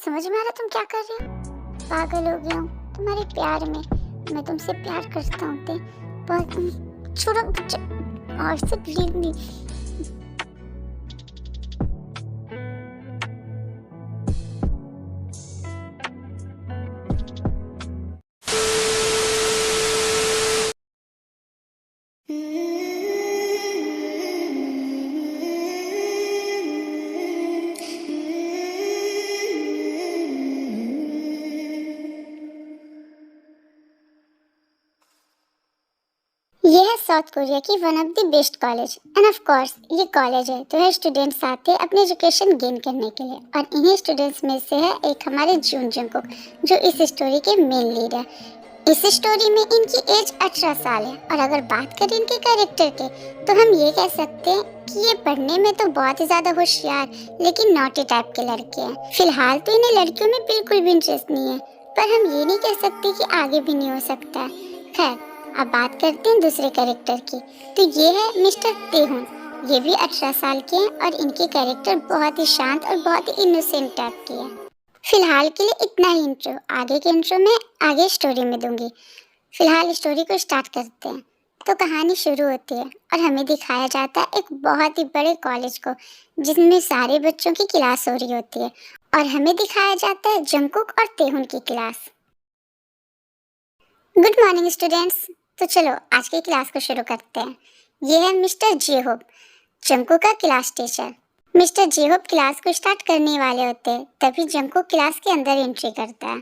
समझ में आ रहा तुम क्या कर रहे हो? पागल हो गया हूँ तुम्हारे प्यार में। मैं तुमसे प्यार करता हूँ ते बहुत। छोड़ो और से लीव मी। ये है साउथ कोरिया की one of the best college end of course ये कॉलेज है तो है स्टूडेंट्स आते हैं अपनी एजुकेशन गेन करने के लिए और इन्हीं स्टूडेंट्स में से है एक हमारे जून जंगकुक जो इस स्टोरी के मेन लीड है। इस स्टोरी में इनकी एज 18 साल है और अगर बात करें इनके कैरेक्टर के तो हम ये कह सकते हैं कि ये पढ़ने में तो बहुत ही ज्यादा होशियार लेकिन नॉटी टाइप के लड़के हैं। फिलहाल तो इन्हें लड़कियों में बिल्कुल भी इंटरेस्ट नहीं है पर हम ये नहीं कह सकते कि आगे भी नहीं हो सकता है। खैर अब बात करते हैं दूसरे कैरेक्टर की। तो ये है मिस्टर तेहुन। ये भी 18 साल के हैं और इनके कैरेक्टर बहुत ही शांत और बहुत ही इनोसेंट टाइप के हैं। फिलहाल के लिए इतना ही इंट्रो, आगे के इंट्रो में आगे स्टोरी में दूंगी। फिलहाल स्टोरी को स्टार्ट करते हैं। तो कहानी शुरू होती है और हमें दिखाया जाता है एक बहुत ही बड़े कॉलेज को जिसमें सारे बच्चों की क्लास हो रही होती है और हमें दिखाया जाता है जंगकुक और तेहुन की क्लास। Good morning students. तो चलो आज की क्लास को शुरू करते हैं। ये है मिस्टर जेहोब, जंगकुक का क्लास टीचर। मिस्टर जेहोब क्लास को स्टार्ट करने वाले होते हैं तभी जंगकुक क्लास के अंदर एंट्री करता है।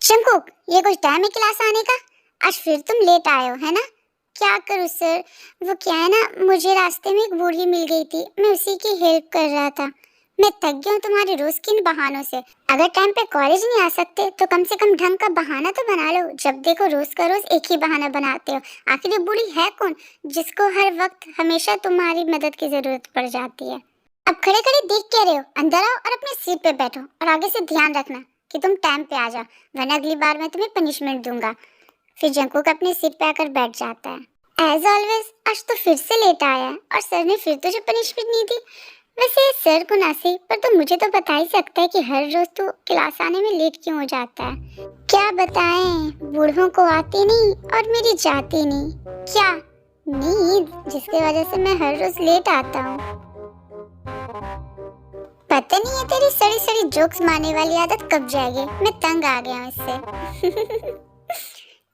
जंगकुक, ये कुछ टाइम है क्लास आने का? आज फिर तुम लेट आए हो है ना? क्या करूँ सर, वो क्या है ना, मुझे रास्ते में एक बूढ़ी मिल गई थी, मैं उसी की हेल्प कर रहा था। मैं थक गया हूँ तुम्हारे रोज के इन बहानों से। अगर टाइम पे कॉलेज नहीं आ सकते तो कम से कम ढंग का बहाना तो बना लो। जब देखो रोज का रोज एक ही बहाना बनाते हो। आखिर ये बूढ़ी है कौन जिसको हर वक्त हमेशा तुम्हारी मदद की जरूरत पड़ जाती है? अब खड़े खड़े देख क्या रहे हो? अंदर आओ और अपनी सीट पे बैठो और आगे से ध्यान रखना कि तुम टाइम पे आ जाओ वरना अगली बार मैं तुम्हें पनिशमेंट दूंगा। फिर जंगकुक अपनी सीट पे आकर बैठ जाता है। एज ऑलवेज आज तो फिर से लेट आया है और सर ने फिर तुझे पनिशमेंट नहीं दी। वैसे सर को ना सही पर तो मुझे तो बता ही सकता है कि हर रोज तो क्लास आने में लेट क्यों हो जाता है। क्या बताएं, बूढ़ों को आती नहीं और मेरी जाती नहीं। क्या नींद, जिसकी वजह से मैं हर रोज लेट आता हूँ। पता नहीं है तेरी सड़ी सड़ी जोक्स मारने वाली आदत कब जाएगी। मैं तंग आ गया हूँ इससे।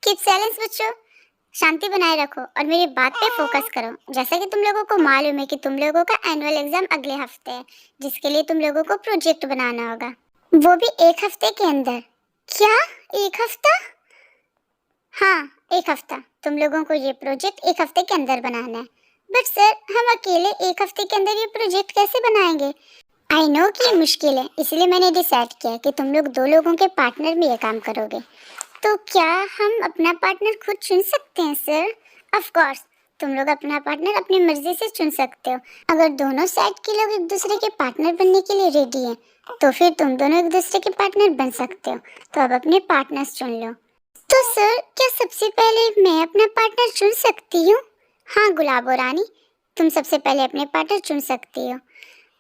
कीप साइलेंस बच्चों, शांति बनाए रखो और मेरी बात पे फोकस करो। जैसा कि तुम लोगों को मालूम है कि तुम लोगों का एनुअल एग्जाम अगले हफ्ते है जिसके लिए तुम लोगों को प्रोजेक्ट बनाना होगा, वो भी एक हफ्ते के अंदर। क्या एक हफ्ता? हाँ एक हफ्ता। तुम लोगों को ये प्रोजेक्ट एक हफ्ते के अंदर बनाना है। बट सर हम अकेले एक हफ्ते के अंदर ये प्रोजेक्ट कैसे बनाएंगे? आई नो कि ये मुश्किल है, इसलिए मैंने डिसाइड किया कि तुम लोग 2 लोगों के पार्टनर में ये काम करोगे। तो क्या हम अपना पार्टनर खुद चुन सकते हैं सर? ऑफ कोर्स तुम लोग अपना पार्टनर अपनी मर्जी से चुन सकते हो। अगर दोनों साइड के लोग एक दूसरे के पार्टनर बनने के लिए रेडी हैं तो फिर तुम दोनों एक दूसरे के पार्टनर बन सकते हो। तो अब अपने पार्टनर्स चुन लो। तो सर क्या सबसे पहले मैं अपना पार्टनर चुन सकती हूँ? हाँ गुलाबो रानी, तुम सबसे पहले अपने पार्टनर चुन सकती हो।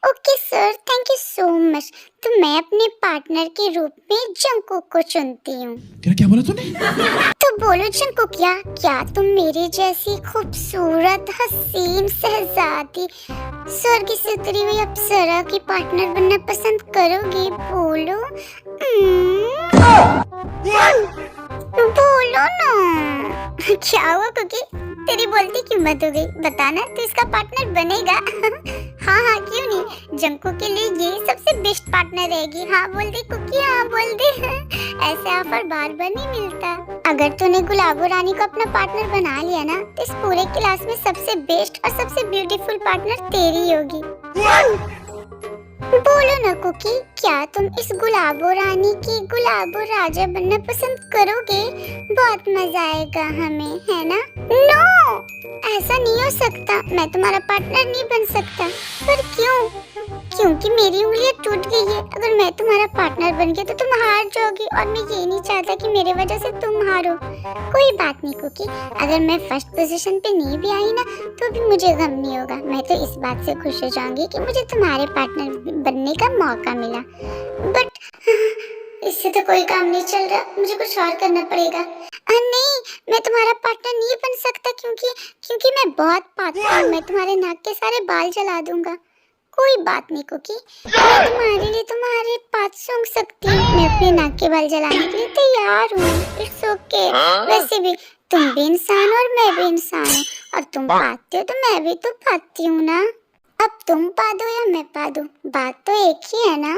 Okay sir, thank you so much. तो मैं अपने पार्टनर के रूप में जंगकुक को चुनती हूँ। क्या बोला तूने? तो बोलो जंगकुक, क्या तुम मेरे जैसी खूबसूरत हसीन शहजादी स्वर्ग से उतरी हुई अप्सरा की पार्टनर बनना पसंद करोगे? बोलो बोलो ना। क्या हुआ कुकी, तेरी बोलती क्यों मत हो गई? बताना तो इसका पार्टनर बनेगा। हाँ हाँ क्यों नहीं, जंगकुक के लिए ये सबसे बेस्ट पार्टनर रहेगी। हाँ बोल दे कुकी, हाँ बोल दे। ऐसे ऑफर बार बार नहीं मिलता। अगर तूने गुलाबो रानी को अपना पार्टनर बना लिया ना तो इस पूरे क्लास में सबसे बेस्ट और सबसे ब्यूटीफुल पार्टनर तेरी होगी। बोलो ना कुकी, क्या तुम इस गुलाबो रानी की गुलाबो राजा बनना पसंद करोगे? बहुत मजा आएगा हमें, है ना? नो, ऐसा नहीं हो सकता, मैं तुम्हारा पार्टनर नहीं बन सकता। पर क्यों? क्योंकि मेरी उंगलियां टूट गई है। अगर मैं तुम्हारा पार्टनर बन गया तो तुम हार जाओगी और मैं ये नहीं चाहता कि मेरे वजह से तुम हारो। कोई बात नहीं कुकी, अगर मैं फर्स्ट पोजीशन पे नहीं भी आई ना तो भी मुझे गम नहीं होगा। मैं तो इस बात से खुश हो जाऊंगी कि मुझे तुम्हारे पार्टनर बनने का मौका मिला। बट इससे तो कोई काम नहीं चल रहा, मुझे कुछ और करना पड़ेगा। नहीं, मैं तुम्हारा पार्टनर नहीं बन सकता क्योंकि मैं बहुत पागल हूँ। मैं तुम्हारे नाक के सारे बाल जला दूंगा। कोई बात नहीं कुकी, मैं तुम्हारे लिए तुम्हारे पास सूंघ सकती हूँ। मैं अपने नाक के बाल जलाने के लिए तैयार हूँ। It's okay. वैसे भी तुम भी इंसान और मैं भी इंसान हूँ, और तुम पाते हो तो मैं भी तो पाती हूँ ना। अब तुम पा दो या मैं पा दूँ, बात तो एक ही है ना।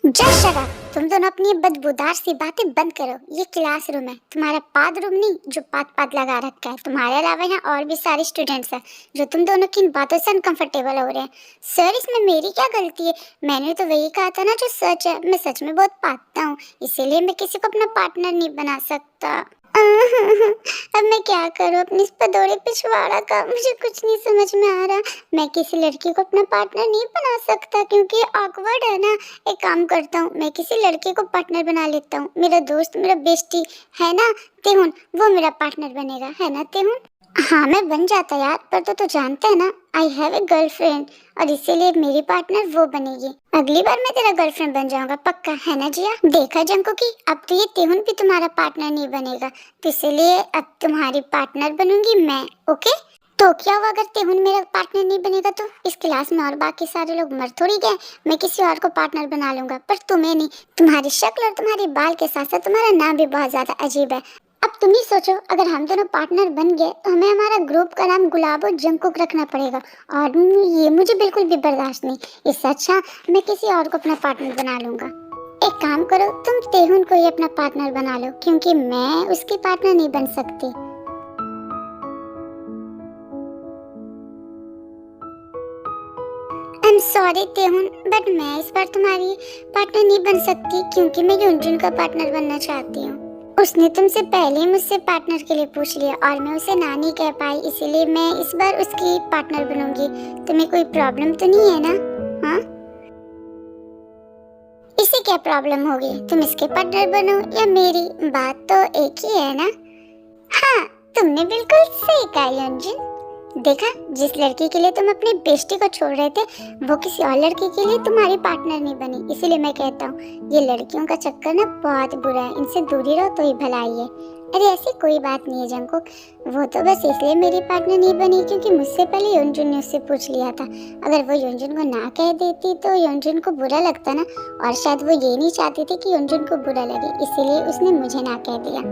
जय शराब, तुम दोनों अपनी बदबूदार सी बातें बंद करो। ये क्लासरूम है, तुम्हारा पाद रूम नहीं जो पाद लगा रखा है। तुम्हारे अलावा यहाँ और भी सारे स्टूडेंट्स हैं जो तुम दोनों की इन बातों से अनकंफर्टेबल हो रहे हैं। सर, इसमें मेरी क्या गलती है? मैंने तो वही कहा था ना जो सच है। मैं सच में बहुत पागता हूँ, इसीलिए मैं किसी को अपना पार्टनर नहीं बना सकता। अब मैं क्या करूँ अपनी इस पदौड़े पिछवाड़ा का? मुझे कुछ नहीं समझ में आ रहा। मैं किसी लड़की को अपना पार्टनर नहीं बना सकता क्योंकि ऑकवर्ड है ना। एक काम करता हूँ, मैं किसी लड़के को पार्टनर बना लेता हूँ। मेरा दोस्त, मेरा बेस्टी है ना तेहुन, वो मेरा पार्टनर बनेगा, है ना तेहुन? हाँ, मैं बन जाता यार, पर तो जानता है ना आई हैव ए गर्लफ्रेंड, और इसीलिए मेरी पार्टनर वो बनेगी। अगली बार मैं तेरा गर्लफ्रेंड बन जाऊंगा, पक्का है ना जिया? देखा जंको की, अब तो ये तेहुन भी तुम्हारा पार्टनर नहीं बनेगा, तो इसीलिए अब तुम्हारी पार्टनर बनूंगी मैं। ओके, तो क्या हुआ अगर तेहुन मेरा पार्टनर नहीं बनेगा? तो इस क्लास में और बाकी सारे लोग मर थोड़ी गए। मैं किसी और को पार्टनर बना लूंगा, पर तुम्हें नहीं। तुम्हारी शक्ल और तुम्हारे बाल के साथ साथ तुम्हारा नाम भी बहुत ज्यादा अजीब है। अब तुम ही सोचो, अगर हम दोनों पार्टनर बन गए तो हमें हमारा ग्रुप का नाम गुलाबो जंकुक रखना पड़ेगा, और ये मुझे बिल्कुल भी बर्दाश्त नहीं। इससे अच्छा मैं किसी और को अपना पार्टनर बना लूंगा। एक काम करो, तुम तेहुन को ही अपना पार्टनर बना लो, क्योंकि मैं उसकी पार्टनर नहीं बन सकती। आई एम सॉरी तेहुन, बट मैं इस बार तुम्हारी पार्टनर नहीं बन सकती क्योंकि मैं युनजुन का पार्टनर बनना चाहती हूँ। उसने तुमसे पहले ही मुझसे पार्टनर के लिए पूछ लिया और मैं उसे ना नहीं कह पाई, इसीलिए मैं इस बार उसकी पार्टनर बनूंगी। तुम्हें कोई प्रॉब्लम तो नहीं है ना? हाँ, इसे क्या प्रॉब्लम होगी? तुम इसके पार्टनर बनो या मेरी, बात तो एक ही है ना। हाँ, तुमने बिल्कुल सही कहा युनजुन। देखा, जिस लड़की के लिए तुम अपनी बेस्टी को छोड़ रहे थे वो किसी और लड़की के लिए तुम्हारी पार्टनर नहीं बनी। इसीलिए मैं कहता हूँ ये लड़कियों का चक्कर ना बहुत बुरा है, इनसे दूरी रहो तो ही भलाई है। अरे ऐसी कोई बात नहीं है जंकुक, वो तो बस इसलिए मेरी पार्टनर नहीं बनी क्योंकि मुझसे पहले युनजुन ने उससे पूछ लिया था। अगर वो युनजुन को ना कह देती तो युनजुन को बुरा लगता ना, और शायद वो ये नहीं चाहती थी कि युनजुन को बुरा लगे, इसीलिए उसने मुझे ना कह दिया।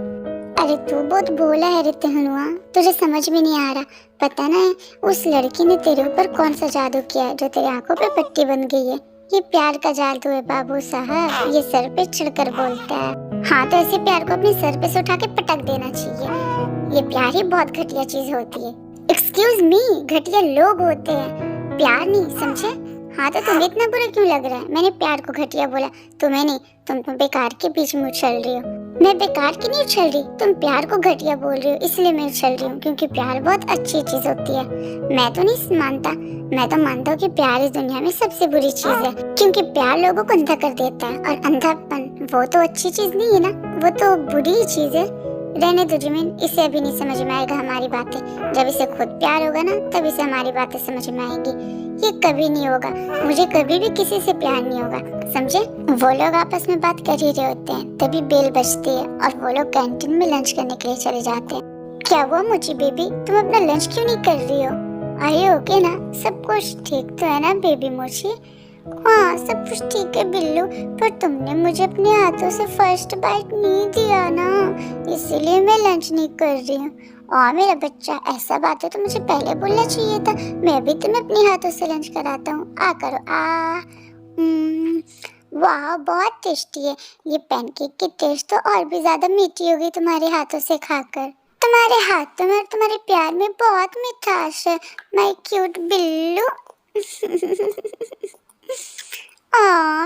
अरे तू बहुत भोला है रे तेहुआ, तुझे समझ में नहीं आ रहा। पता ना है उस लड़की ने तेरे ऊपर कौन सा जादू किया है जो तेरी आंखों पे पट्टी बन गई है। ये प्यार का जादू है बाबू साहब, ये सर पे चढ़कर बोलता है। हाँ, तो ऐसे प्यार को अपने सर पे से उठा के पटक देना चाहिए। ये प्यार ही बहुत घटिया चीज होती है। एक्सक्यूज मी, घटिया लोग होते हैं, प्यार नहीं, समझे? हाँ, तो तुम्हें इतना बुरा क्यों लग रहा है? मैंने प्यार को घटिया बोला, तुम्हें नहीं। तुम बेकार के बीच में उछल रही हो। मैं बेकार की नहीं उछल रही, तुम प्यार को घटिया बोल रही हो, इसलिए मैं उछल रही हूँ क्योंकि प्यार बहुत अच्छी चीज होती है। मैं तो नहीं मानता, मैं तो मानता हूँ कि प्यार इस दुनिया में सबसे बुरी चीज है, क्योंकि प्यार लोगों को अंधा कर देता है, और अंधापन वो तो अच्छी चीज नहीं है ना, वो तो बुरी ही चीज है। रहने दो जिमिन, इसे अभी नहीं समझ में आएगा हमारी बातें। जब इसे खुद प्यार होगा ना तब इसे हमारी बातें समझ में आएंगी। ये कभी नहीं होगा, मुझे कभी भी किसी से प्यार नहीं होगा, समझे? वो लोग आपस में बात कर ही रहे होते हैं, तभी बेल बजती है और वो लोग कैंटीन में लंच करने के लिए चले जाते हैं। क्या हुआ मुची बेबी, तुम अपना लंच क्यों नहीं कर रही हो? आए ओके ना, सब कुछ ठीक तो है ना बेबी मोची? हाँ, सब कुछ ठीक है बिल्लू, पर तुमने मुझे अपने हाथों से फर्स्ट बाइट नहीं दिया ना, इसीलिए मैं लंच नहीं कर रही हूँ। और मेरा बच्चा, ऐसा बात है तो मुझे पहले बोलना चाहिए था, मैं भी तुम्हें अपने हाथों से लंच कराता हूँ। आ करो आ। वाह, बहुत टेस्टी है। ये पैनकेक की टेस्ट तो और भी ज्यादा मीठी होगी तुम्हारे हाथों से खाकर। तुम्हारे हाथों में और तुम्हारे प्यार में बहुत मिठास है, माय क्यूट बिल्लू।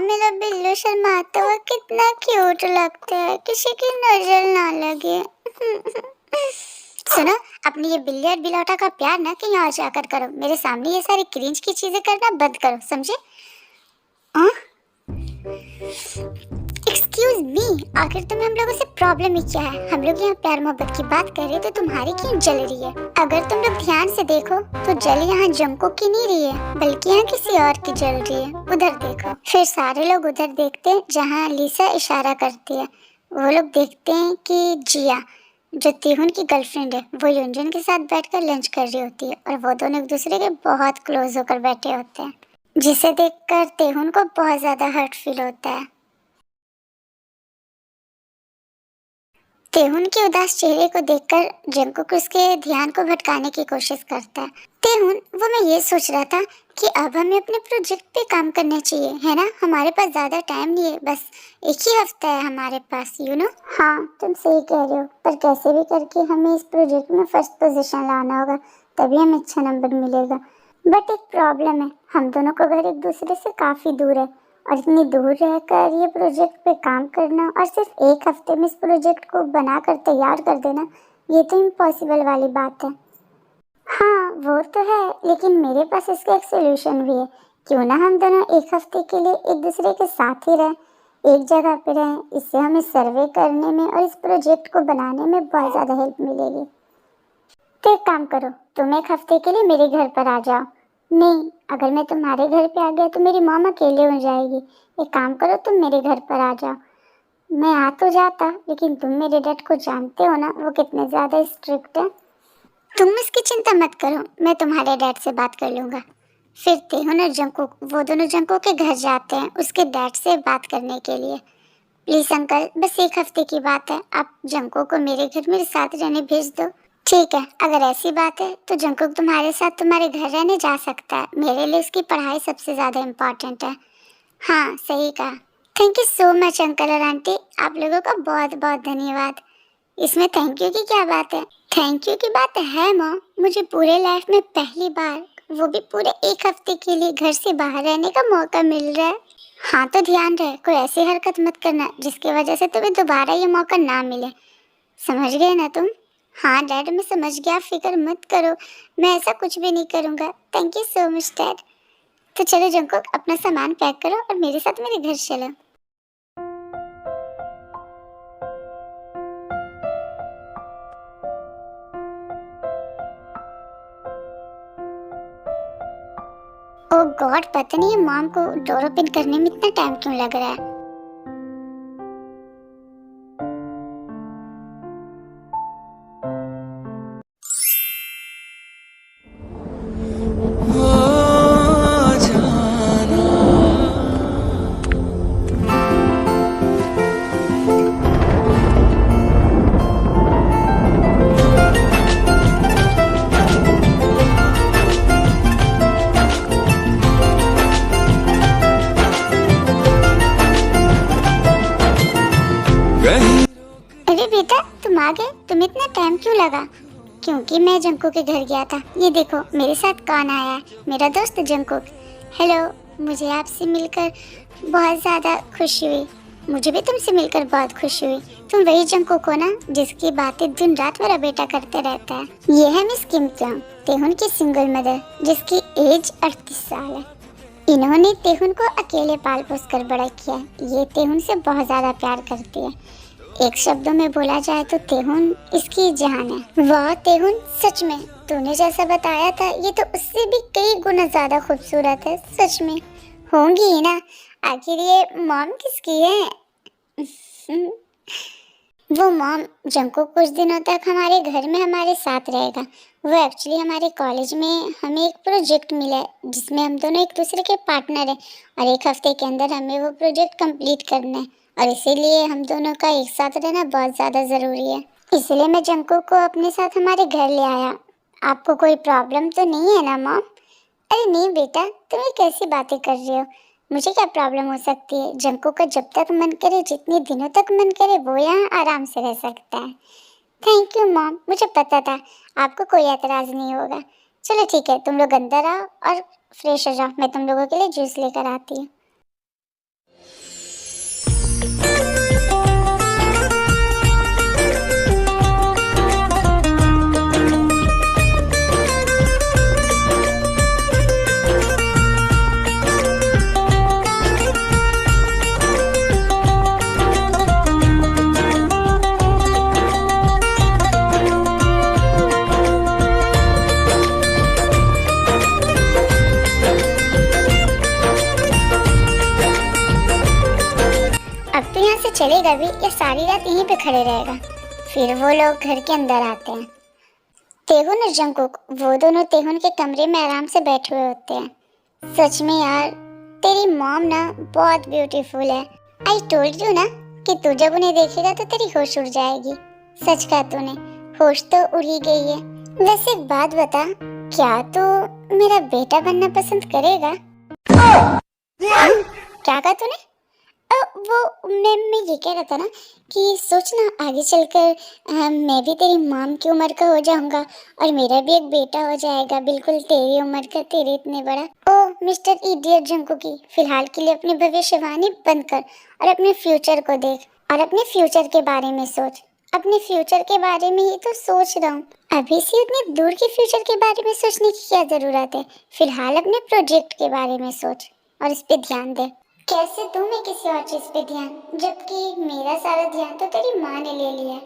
मेरा बिल्लू शर्माता हुआ कितना क्यूट लगता है, किसी की नजर ना लगे। सुनो, अपनी ये बिल्ली और बिलौटा का प्यार ना कहीं और जाकर करो, मेरे सामने ये सारी क्रिंज की चीजें करना बंद करो, समझे? हाँ? एक्सक्यूज मी, आखिर तुम्हें हम लोगों से प्रॉब्लम ही क्या है? हम लोग यहाँ प्यार मोहब्बत की बात कर रहे तो तुम्हारी क्यों जल रही है? अगर तुम लोग ध्यान से देखो तो जल यहाँ जंकुक की नहीं रही है, बल्कि यहाँ किसी और की जल रही है। उधर देखो। फिर सारे लोग उधर देखते हैं जहाँ लिसा इशारा करती है। वो लोग देखते हैं कि जिया, जो तेहुन की गर्लफ्रेंड है, वो युनजुन के साथ बैठकर लंच कर रही होती है और वो दोनों एक दूसरे के बहुत क्लोज होकर बैठे होते हैं, जिसे देखकर तेहुन को बहुत ज्यादा हर्ट फील होता है। तेहुन के उदास चेहरे को देखकर जंकुक उसके ध्यान को भटकाने की कोशिश करता है। तेहुन, वो मैं ये सोच रहा था कि अब हमें अपने प्रोजेक्ट पे काम करना चाहिए, है ना? हमारे पास ज्यादा टाइम नहीं है, बस एक ही हफ्ता है हमारे पास, यू नो। हाँ, तुम सही कह रहे हो, पर कैसे भी करके हमें इस प्रोजेक्ट में फर्स्ट पोजीशन लाना होगा, तभी हमें अच्छा नंबर मिलेगा। बट एक प्रॉब्लम है, हम दोनों का घर एक दूसरे से काफी दूर है और इतनी दूर रहकर ये प्रोजेक्ट पे काम करना और सिर्फ एक हफ्ते में इस प्रोजेक्ट को बनाकर तैयार कर देना, ये तो इम्पॉसिबल वाली बात है। हाँ वो तो है, लेकिन मेरे पास इसका एक सोल्यूशन भी है। क्यों ना हम दोनों एक हफ्ते के लिए एक दूसरे के साथ ही रहें, एक जगह पे रहें। इससे हमें सर्वे करने में और इस प्रोजेक्ट को बनाने में बहुत ज़्यादा हेल्प मिलेगी। तो एक काम करो, तुम एक हफ्ते के लिए मेरे घर पर आ जाओ। नहीं, अगर मैं तुम्हारे घर पे आ गया तो मेरी मॉम अकेले हो जाएगी। एक काम करो, तुम मेरे घर पर आ जाओ। मैं आ तो जाता, लेकिन तुम मेरे डैड को जानते हो ना, वो कितने ज़्यादा स्ट्रिक्ट है। तुम इसकी चिंता मत करो, मैं तुम्हारे डैड से बात कर लूँगा। फिर तेहुन और जंकुक, वो दोनों जंकुक के घर जाते हैं उसके डैड से बात करने के लिए। प्लीज़ अंकल, बस एक हफ्ते की बात है, आप जंकुक को मेरे घर मेरे साथ रहने भेज दो। ठीक है, अगर ऐसी बात है तो जंकुक तुम्हारे साथ तुम्हारे घर रहने जा सकता है। मेरे लिए उसकी पढ़ाई सबसे ज़्यादा इम्पोर्टेंट है। हाँ, सही कहा। Thank you so much uncle और आंटी, आप लोगों का बहुत बहुत धन्यवाद। इसमें थैंक यू की क्या बात है? थैंक यू की बात है मॉम, मुझे पूरे लाइफ में पहली बार, वो भी पूरे एक हफ्ते के लिए घर से बाहर रहने का मौका मिल रहा है। हाँ तो ध्यान रहे, कोई ऐसी हरकत मत करना जिसकी वजह से तुम्हें दोबारा ये मौका ना मिले। समझ गए ना तुम? हाँ डैड, मैं समझ गया, फिक्र मत करो, मैं ऐसा कुछ भी नहीं करूँगा। Thank you so much dad. तो चलो जंकुक, अपना सामान पैक करो और मेरे साथ मेरे घर चलो। ओह गॉड, पता नहीं मॉम को डोर ओपन करने में इतना टाइम क्यों लग रहा है। अरे बेटा, तुम आ गए, तुम्हें इतना टाइम क्यों लगा? क्योंकि मैं जंकुक के घर गया था। ये देखो मेरे साथ कौन आया है, मेरा दोस्त जंकुक। हेलो, मुझे आपसे मिलकर बहुत ज़्यादा खुशी हुई। मुझे भी तुमसे मिलकर बहुत खुशी हुई। तुम वही जंकुक हो ना, जिसकी बातें दिन रात मेरा बेटा करते रहता है। ये है मिस किम क्योंग, तेहुन की सिंगल मदर, जिसकी एज 38 साल है। इन्होंने तेहुन को अकेले पाल पोस कर बड़ा किया। ये तेहुन से बहुत ज़्यादा प्यार करती है। एक शब्दों में बोला जाए तो तेहुन इसकी जान है। वाह तेहुन, सच में तूने जैसा बताया था ये तो उससे भी कई गुना ज्यादा खूबसूरत है। सच में होंगी ही ना, आखिर ये मॉम किसकी है? वो मॉम जंकुक कुछ दिनों तक हमारे घर में हमारे साथ रहेगा। वो एक्चुअली हमारे कॉलेज में हमें एक प्रोजेक्ट मिला है जिसमें हम दोनों एक दूसरे के पार्टनर हैं और एक हफ्ते के अंदर हमें वो प्रोजेक्ट कंप्लीट करना है और इसीलिए हम दोनों का एक साथ रहना बहुत ज़्यादा ज़रूरी है। इसलिए मैं जंकुक को अपने साथ हमारे घर ले आया। आपको कोई प्रॉब्लम तो नहीं है ना मॉम? अरे नहीं बेटा, तुम ये कैसी बातें कर रहे हो? मुझे क्या प्रॉब्लम हो सकती है? जंकुक का जब तक मन करे, जितने दिनों तक मन करे, वो यहाँ आराम से रह सकता है। थैंक यू मॉम, मुझे पता था आपको कोई एतराज़ नहीं होगा। चलो ठीक है, तुम लोग अंदर आओ और फ्रेश हो जाओ, मैं तुम लोगों के लिए जूस लेकर आती हूँ। चलेगा भी या सारी रात यहीं पे खड़े रहेगा। फिर वो लोग घर के अंदर आते हैं। तेहुन और जंगकुक वो दोनों तेहुन के कमरे में आराम से बैठे हुए होते हैं। सच में यार, तेरी मॉम ना बहुत ब्यूटीफुल है। आई टोल्ड यू ना कि तू जब उन्हें देखेगा तो तेरी होश उड़ जाएगी। सच कहा तूने, होश तो उड़ ही गई है। वैसे एक बात बता, क्या तू मेरा बेटा बनना पसंद करेगा? हाँ? क्या कहा तूने? वो मैं ये कह रहा था ना कि सोच ना, आगे चलकर मैं भी तेरी मॉम की उम्र का हो जाऊंगा और मेरा भी एक बेटा हो जाएगा, बिल्कुल तेरी उम्र का, तेरे इतने बड़ा। ओ मिस्टर इडियट जंकुकी, फिलहाल के लिए अपनी भविष्यवाणी बंद कर और अपने फ्यूचर को देख और अपने फ्यूचर के बारे में सोच। अपने फ्यूचर के बारे में ही तो सोच रहा हूँ। अभी से उतने दूर के फ्यूचर के बारे में सोचने की क्या जरूरत है? फिलहाल अपने प्रोजेक्ट के बारे में सोच और इस पे ध्यान दे। कैसे दूं मैं किसी और चीज पे ध्यान, जबकि मेरा सारा ध्यान तो तेरी माँ ने ले लिया है।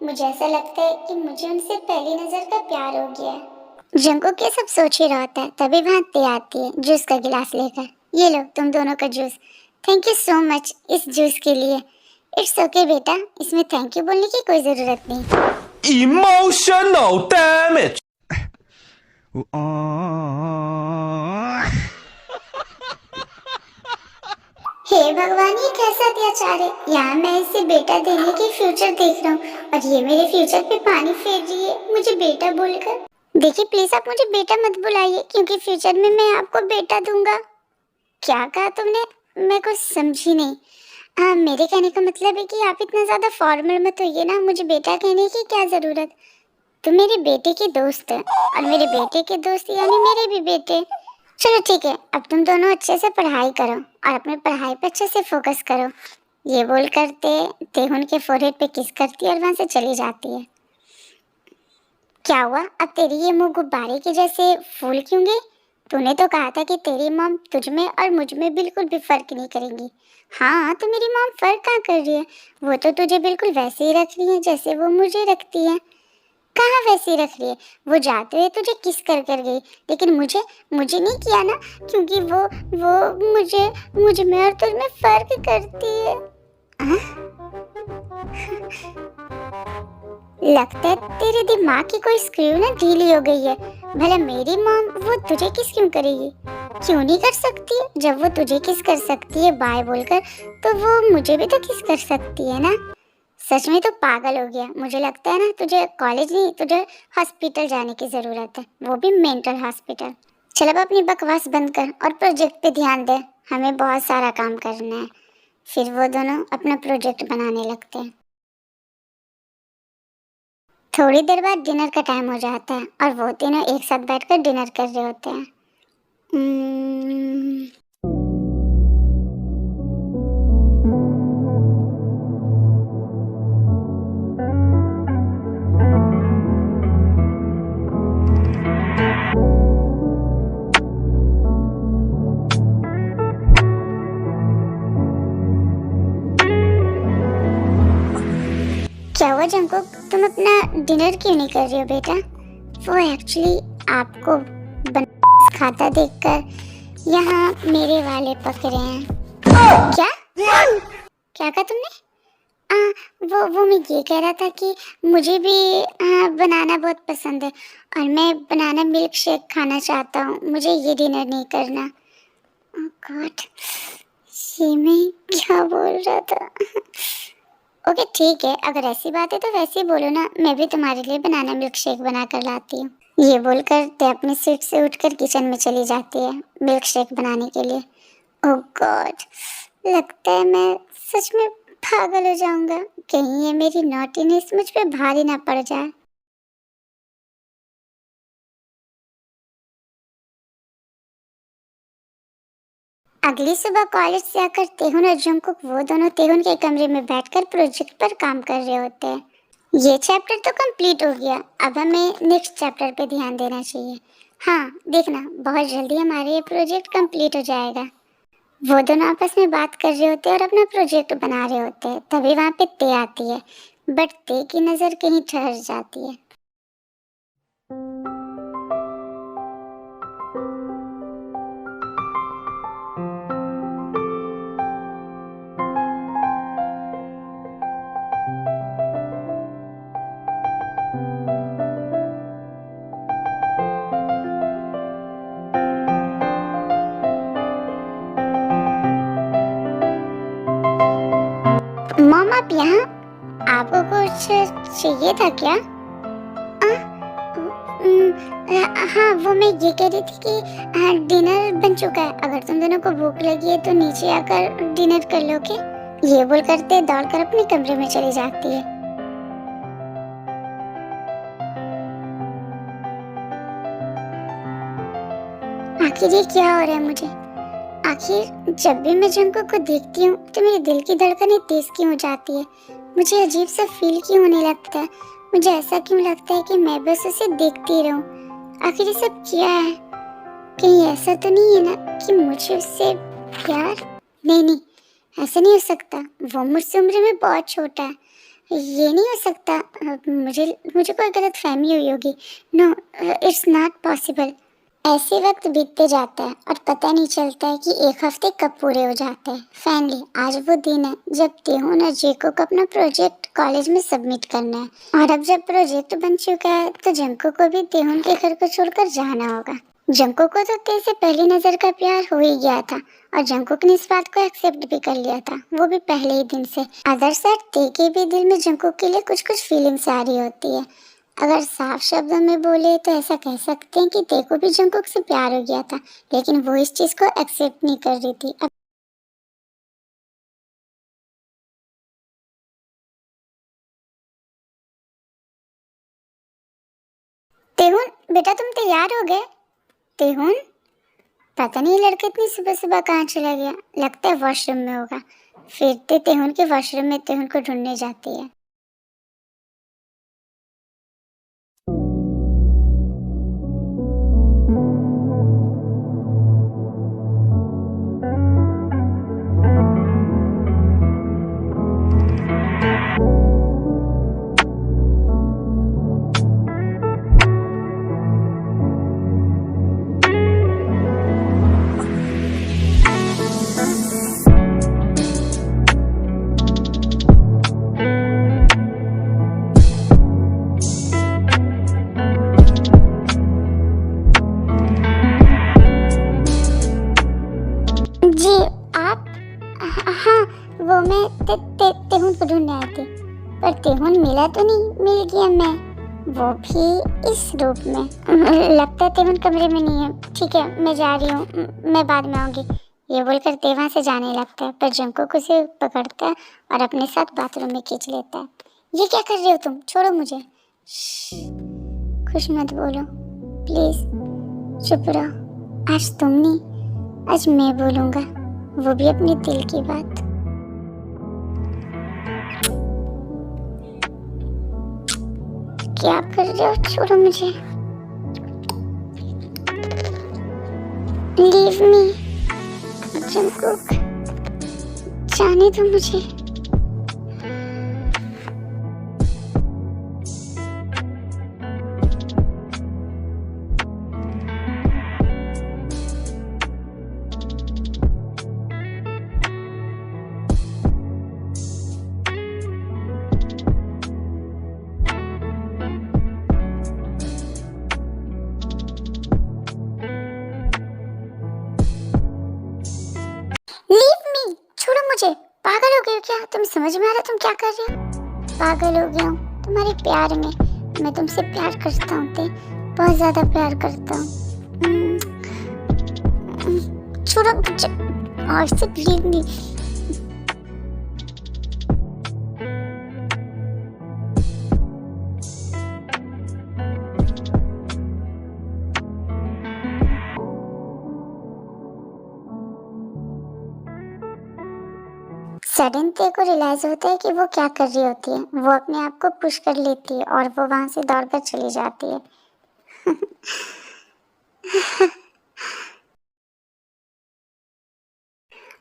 मुझे ऐसा लगता है कि मुझे उनसे पहली नजर का प्यार हो गया है। जंकुक ये सब सोच ही रहा होता है, तभी वहाँ ते आती है जूस का गिलास लेकर। ये लो तुम दोनों का juice. Thank you so much इस जूस के लिए। इट्स ओके बेटा, इसमें थैंक यू बोलने की कोई जरूरत नहीं। Emotional damage. हे भगवान, ये कैसा अत्याचार है। यहाँ मैं इसे बेटा देने के फ्यूचर देख रहा हूँ और ये मेरे फ्यूचर पे पानी फेर रही है मुझे बेटा बोलकर। देखिए प्लीज आप मुझे बेटा मत बुलाइए, क्योंकि फ्यूचर में मैं आपको बेटा दूंगा। क्या कहा तुमने? मैं कुछ समझी नहीं। हाँ, मेरे कहने का मतलब है कि आप इतना ज्यादा फॉर्मल मत होइए ना, मुझे बेटा कहने की क्या जरूरत। तुम मेरे बेटे की दोस्त है और मेरे बेटे के दोस्त यानी मेरे भी बेटे। चलो ठीक है, अब तुम दोनों अच्छे से पढ़ाई करो और अपने पढ़ाई पे अच्छे से फोकस करो। ये बोल करते तेहुन के फोरहेड पे किस करती है और वहां से चली जाती है। क्या हुआ, अब तेरी ये मुंह गुब्बारे के जैसे फूल क्यों गई? तूने तो कहा था कि तेरी मॉम तुझ में और मुझ में बिल्कुल भी फर्क नहीं करेंगी। हाँ तो मेरी मॉम फर्क कहाँ कर रही है? वो तो तुझे बिल्कुल वैसे ही रख रही है जैसे वो मुझे रखती है। कहाँ वैसे रख रही है? वो जाते हुए तुझे किस कर कर गई, लेकिन मुझे मुझे नहीं किया ना, क्योंकि वो मुझ में और तुझ में फर्क करती है। लगता है तेरे दिमाग की कोई स्क्रू ना ढीली हो गई है। भला मेरी मॉम वो तुझे किस क्यों करेगी? क्यों नहीं कर सकती है? जब वो तुझे किस कर सकती है बाय बोलकर, तो वो मुझे भी तो किस कर सकती है ना। सच में तो पागल हो गया। मुझे लगता है ना तुझे कॉलेज नहीं, तुझे हॉस्पिटल जाने की जरूरत है, वो भी मेंटल हॉस्पिटल। चल अब अपनी बकवास बंद कर और प्रोजेक्ट पे ध्यान दे, हमें बहुत सारा काम करना है। फिर वो दोनों अपना प्रोजेक्ट बनाने लगते हैं। थोड़ी देर बाद डिनर का टाइम हो जाता है और वो तीनों एक साथ बैठकर डिनर कर रहे होते हैं। क्या हुआ जंकुक, तुम अपना डिनर क्यों नहीं कर रही हो बेटा? वो एक्चुअली आपको खाता देखकर यहाँ मेरे वाले पक रहे हैं। क्या क्या कहा तुमने? वो मैं ये कह रहा था कि मुझे भी बनाना बहुत पसंद है और मैं बनाना मिल्क शेक खाना चाहता हूँ, मुझे ये डिनर नहीं करना। ओह गॉड, ये मैं क्या बोल रहा था। ओके ठीक है, अगर ऐसी बात है तो वैसे ही बोलो ना, मैं भी तुम्हारे लिए बनाना मिल्क शेक बना कर लाती हूँ। ये बोलकर ते अपनी सीट से उठकर किचन में चली जाती है मिल्क शेक बनाने के लिए। ओह गॉड, लगता है मैं सच में पागल हो जाऊंगा, कहीं ये मेरी नॉटीनेस मुझ पे भारी ना पड़ जाए। अगली सुबह कॉलेज से आकर तेहुन और जंकुक वो दोनों तेहुन के कमरे में बैठकर प्रोजेक्ट पर काम कर रहे होते हैं। ये चैप्टर तो कंप्लीट हो गया, अब हमें नेक्स्ट चैप्टर पे ध्यान देना चाहिए। हाँ देखना, बहुत जल्दी हमारे ये प्रोजेक्ट कंप्लीट हो जाएगा। वो दोनों आपस में बात कर रहे होते हैं और अपना प्रोजेक्ट बना रहे होते हैं, तभी वहाँ पे ते आती है, बट ते की नज़र कहीं ठहर जाती है। आप यहाँ? आपको कुछ चाहिए था क्या? हाँ, वो मैं ये कह रही थी कि डिनर बन चुका है। अगर तुम दोनों को भूख लगी है तो नीचे आकर डिनर कर लोगे। ये बोल करते दौड़कर अपने कमरे में चली जाती है। आखिर ये क्या हो रहा है मुझे? आखिर जब भी मैं जंकुक को देखती हूँ तो मेरे दिल की धड़कनें तेज क्यों हो जाती है? मुझे अजीब सा फील क्यों होने लगता है? मुझे ऐसा क्यों लगता है कि मैं बस उसे देखती रहूं? आखिर ये सब क्या है? कहीं ऐसा तो नहीं है ना कि मुझे उससे प्यार? नहीं नहीं, ऐसा नहीं हो सकता। वो मुझसे उम्र में बहुत छोटा है। ये नहीं हो सकता। मुझे मुझे कोई गलत फहमी हुई होगी। No, it's not possible. ऐसे वक्त बीतते जाता है और पता नहीं चलता है कि एक हफ्ते कब पूरे हो जाते हैं। फाइनली आज वो दिन है जब तेहुन और जेको को अपना प्रोजेक्ट कॉलेज में सबमिट करना है। और अब जब प्रोजेक्ट बन चुका है तो जंको को भी तेहुन के घर को छोड़कर जाना होगा। जंको को तो ते से पहली नजर का प्यार हो ही गया था और जंकुक ने इस बात को एक्सेप्ट भी कर लिया था, वो भी पहले ही दिन से। अदर साइड ते के भी दिल में जंकुक के लिए कुछ कुछ फीलिंग्स आ रही होती है। अगर साफ शब्दों में बोले तो ऐसा कह सकते हैं कि ते को भी जंकुक से प्यार हो गया था, लेकिन वो इस चीज को एक्सेप्ट नहीं कर रही थी। अब तेहुन बेटा, तुम तैयार हो गए? तेहुन, पता नहीं ये लड़का इतनी सुबह सुबह कहाँ चला गया। लगता है वॉशरूम में होगा। फिर तेहुन के वॉशरूम में तेहुन को ढूंढने जाती है। जी, आप? हाँ, वो मैं तेहुन को ढूंढने आई थी, पर तेहुन मिला तो नहीं। मिल गया मैं, वो भी इस रूप में। लगता है तेहुन कमरे में नहीं है। ठीक है, मैं जा रही हूँ, मैं बाद में आऊंगी। ये बोलकर ते वहाँ से जाने लगता है, पर जंकुक उसे पकड़ता है और अपने साथ बाथरूम में खींच लेता है। ये क्या कर रहे हो तुम? छोड़ो मुझे। कुछ मत बोलो प्लीज, चुप रहो। आज तुम नहीं, आज मैं बोलूंगा, वो भी अपने दिल की बात। क्या कर रहे हो? छोड़ो मुझे। लीव मी जंकुक, जाने दो मुझे। लीव मी, छोड़ो मुझे। पागल हो गए हो क्या? तुम समझ में आ रहा तुम क्या कर रहे हो? पागल हो गया हूँ तुम्हारे प्यार में। मैं तुमसे प्यार करता हूँ ते, बहुत ज्यादा प्यार करता हूँ। छोड़ो मुझे और सिर्फ लीव मी। सडन ते को रियलाइज होता है कि वो क्या कर रही होती है। वो अपने आप को पुश कर लेती है और वो वहां से दौड़कर चली जाती है।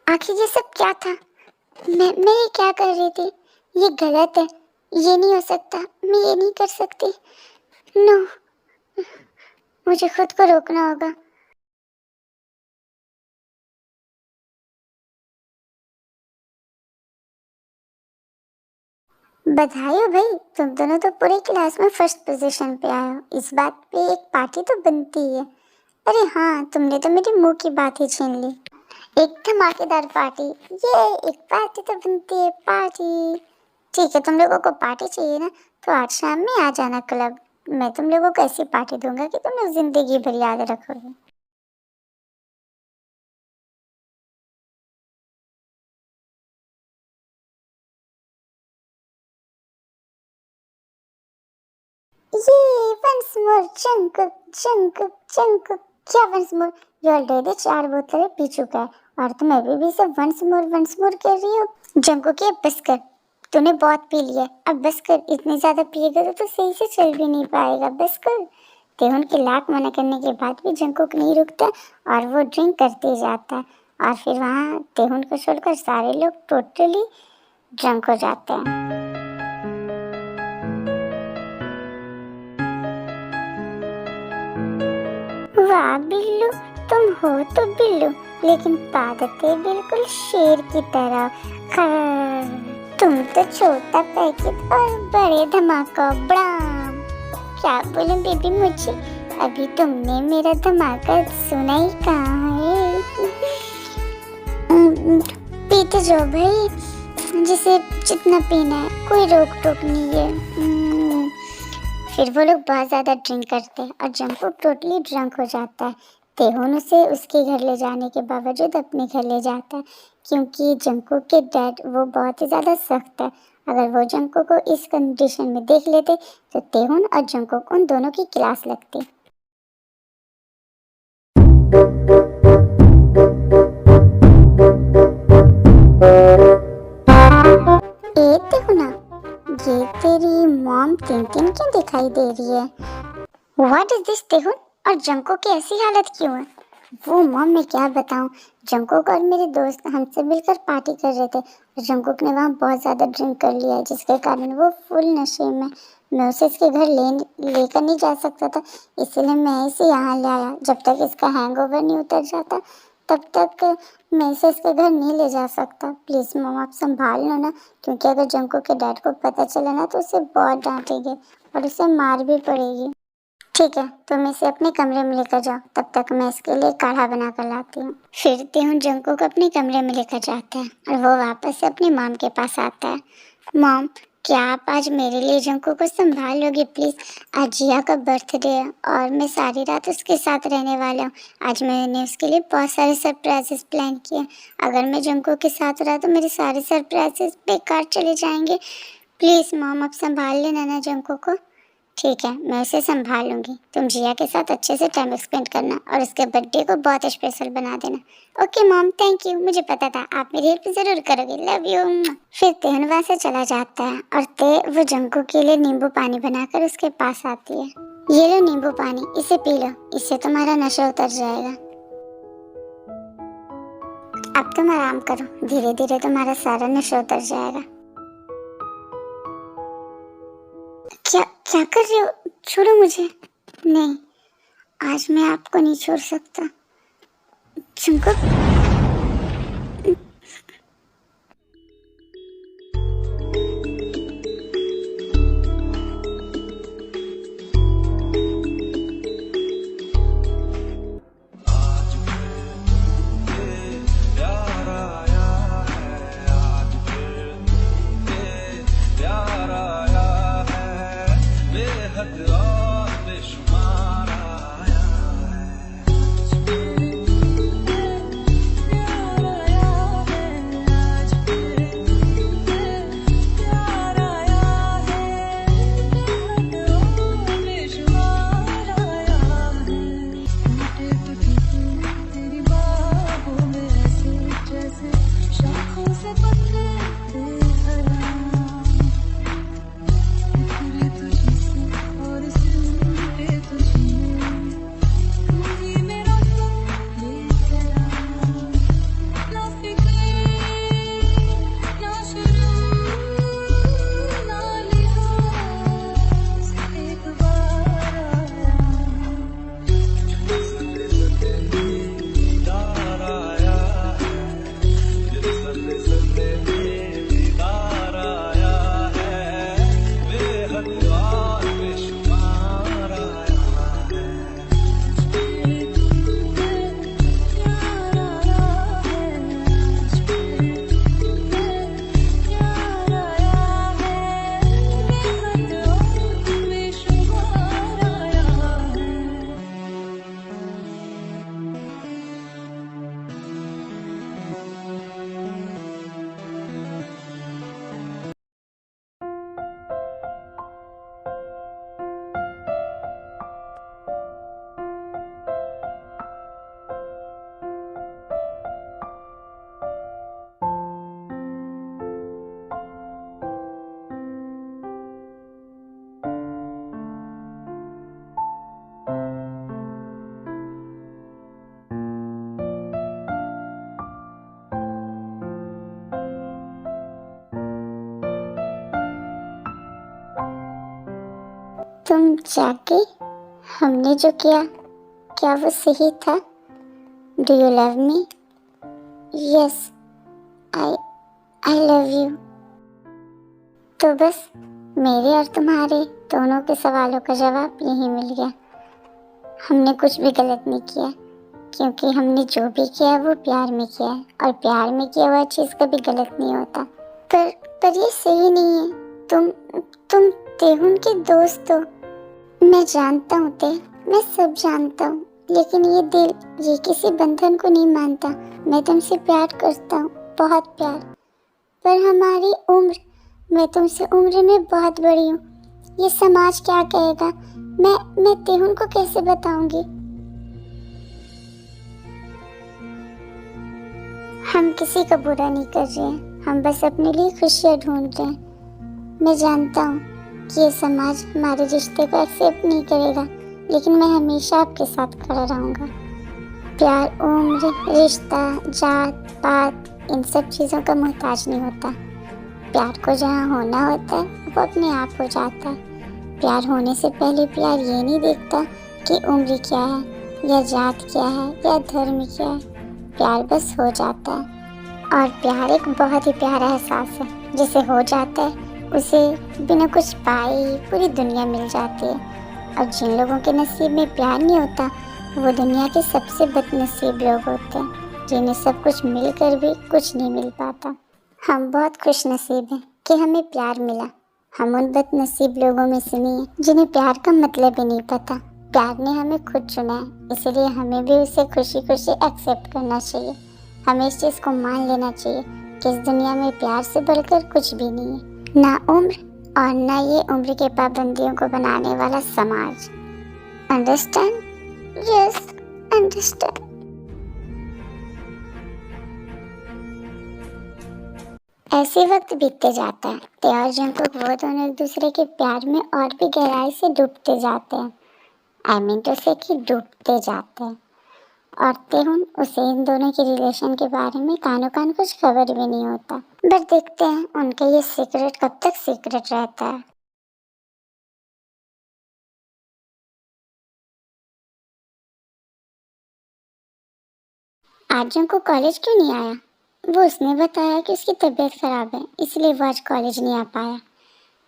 आखिर ये सब क्या था? मैं ये क्या कर रही थी? ये गलत है, ये नहीं हो सकता, मैं ये नहीं कर सकती। नो, मुझे खुद को रोकना होगा। बधाई हो भाई, तुम दोनों तो पूरे क्लास में फर्स्ट पोजीशन पे आए हो। इस बात पे एक पार्टी तो बनती ही है। अरे हाँ, तुमने तो मेरे मुंह की बात ही छीन ली। एक धमाकेदार पार्टी, ये एक पार्टी तो बनती है, पार्टी। ठीक है, तुम लोगों को पार्टी चाहिए ना, तो आज शाम में आ जाना क्लब। मैं तुम लोगों को ऐसी पार्टी दूंगा कि तुम लोग जिंदगी भर याद रखोगे। ये once more Jungkook Jungkook Jungkook. क्या वंस मोर? ये ऑलरेडी 4 बोतलें पी चुका है और तुम अभी भी सब वंस मोर कर रही हो। जंकुक ये बस कर, तूने बहुत पी लिया, अब बस कर। इतनी ज्यादा पिएगा तो सही से चल भी नहीं पाएगा, बस कर। तेहुन के लाख मना करने के बाद भी जंकुक नहीं रुकता और वो ड्रिंक करते जाता है और फिर वहाँ तेहुन को छोड़कर सारे लोग टोटली ड्रंक हो जाते हैं। वाह बिल्लू, तुम हो तो बिल्लू, लेकिन आदतें बिल्कुल शेर की तरह। तुम तो छोटा पैकेट और बड़े धमाका ब्राम। क्या बोलूं बेबी मुझे, अभी तुमने मेरा धमाका सुना ही कहाँ है। पीते जाओ भाई, जिसे जितना पीना है, कोई रोक टोक नहीं है। फिर वो लोग बहुत ज़्यादा ड्रिंक करते हैं और जंकुक टोटली ड्रंक हो जाता है। तेहुन उसे उसके घर ले जाने के बावजूद अपने घर ले जाता है, क्योंकि जंकुक के डैड वो बहुत ही ज़्यादा सख्त है। अगर वो जंकुक को इस कंडीशन में देख लेते तो तेहुन और जंकुक उन दोनों की क्लास लगती। ए तेहुना, ये तेरी मॉम टिन-टिन क्यों दिखाई दे रही है? What is this तेहुन? और जंकुक की ऐसी हालत क्यों है? वो मॉम मैं क्या बताऊं, जंकुक और मेरे दोस्त हमसे मिलकर पार्टी कर रहे थे और जंकुक ने वहाँ बहुत ज़्यादा ड्रिंक कर लिया है, जिसके कारण वो फुल नशे में। मैं उसे इसके घर लेकर नहीं जा सकता था, इसलिए मैं इसे यहाँ ले आया। जब तक इसका हैंगओवर नहीं उतर जाता तब तक मैं इसे इसके घर नहीं ले जा सकता। प्लीज़ मॉम आप संभाल लो ना, क्योंकि अगर जंकुक के डैड को पता चला ना तो उसे बहुत डांटेंगे और उसे मार भी पड़ेगी। ठीक है, तुम इसे अपने कमरे में लेकर जाओ, तब तक मैं इसके लिए काढ़ा बना कर लाती हूँ। फिर तेहुन जंकुक अपने कमरे में लेकर जाता है और वो वापस से अपनी मॉम के पास आता है। मॉम, क्या आप आज मेरे लिए जंकुक को संभाल लोगे प्लीज़? आज जिया का बर्थडे है और मैं सारी रात उसके साथ रहने वाला हूँ। आज मैंने उसके लिए बहुत सारे सरप्राइजेस प्लान किए। अगर मैं जंकुक के साथ रहा तो मेरे सारे सरप्राइजेस बेकार चले जाएंगे। प्लीज़ मॉम आप संभाल लेना ना जंकुक को। ठीक है, मैं उसे संभाल लूँगी। तुम जिया के साथ अच्छे से टाइम स्पेंड करना और उसके बर्थडे को बहुत स्पेशल बना देना। ओके मॉम, थैंक यू, मुझे पता था आप मेरी हेल्प ज़रूर करोगे, लव यू। फिर तेहुन वहाँ से चला जाता है और वो जंकुक के लिए नींबू पानी बनाकर उसके पास आती है। ये लो नींबू पानी, इसे पी लो, इससे तुम्हारा नशा उतर जाएगा। अब तुम आराम करो, धीरे धीरे तुम्हारा सारा नशा उतर जाएगा। क्या कर रहे हो? छोड़ो मुझे। नहीं, आज मैं आपको नहीं छोड़ सकता। जंकुक, तुम जाके हमने जो किया, क्या वो सही था? Do you love me? Yes, I love you. तो बस मेरे और तुम्हारे दोनों के सवालों का जवाब यही मिल गया। हमने कुछ भी गलत नहीं किया, क्योंकि हमने जो भी किया वो प्यार में किया है, और प्यार में किया हुआ चीज़ कभी गलत नहीं होता। पर ये सही नहीं है। तुम तेहुन के दोस्त हो। मैं जानता हूँ ते, मैं सब जानता हूँ, लेकिन ये दिल ये किसी बंधन को नहीं मानता। मैं तुमसे प्यार करता हूँ, बहुत प्यार। पर हमारी उम्र, मैं तुमसे उम्र में बहुत बड़ी हूँ। ये समाज क्या कहेगा? मैं तेहुन को कैसे बताऊंगी? हम किसी का बुरा नहीं कर रहे हैं, हम बस अपने लिए खुशियाँ ढूंढ रहे हैं। मैं जानता हूँ कि ये समाज हमारे रिश्ते को एक्सेप्ट नहीं करेगा, लेकिन मैं हमेशा आपके साथ खड़ा रहूँगा। प्यार उम्र, रिश्ता, जात पात, इन सब चीज़ों का मोहताज नहीं होता। प्यार को जहाँ होना होता है वो अपने आप हो जाता है। प्यार होने से पहले प्यार ये नहीं देखता कि उम्र क्या है, या जात क्या है, या धर्म क्या है। प्यार बस हो जाता है, और प्यार एक बहुत ही प्यारा एहसास है। जिसे हो जाता है उसे बिना कुछ पाए पूरी दुनिया मिल जाती है। और जिन लोगों के नसीब में प्यार नहीं होता, वो दुनिया के सबसे बदनसीब लोग होते हैं, जिन्हें सब कुछ मिलकर भी कुछ नहीं मिल पाता। हम बहुत खुश नसीब हैं कि हमें प्यार मिला। हम उन बदनसीब लोगों में से नहीं हैं जिन्हें प्यार का मतलब ही नहीं पता। प्यार ने हमें खुद चुना है, इसलिए हमें भी उसे खुशी खुशी एक्सेप्ट करना चाहिए। हमें इस चीज़ को मान लेना चाहिए कि इस दुनिया में प्यार से बढ़कर कुछ भी नहीं है, ना उम्र और ना ये उम्र के पाबंदियों को बनाने वाला समाज। अंडरस्टैंड? Yes, understand. ऐसे वक्त बीतते जाता है, ते और जंकुक वो दोनों एक दूसरे के प्यार में और भी गहराई से डूबते जाते हैं। आई मीन टू से कि डूबते जाते हैं। और तेहुन उसे इन दोनों के रिलेशन के बारे में कानो कान कुछ खबर भी नहीं होता। बट देखते हैं उनका ये सीक्रेट कब तक सीक्रेट रहता है। आज जंकुक कॉलेज क्यों नहीं आया? वो उसने बताया कि उसकी तबीयत खराब है, इसलिए वो आज कॉलेज नहीं आ पाया।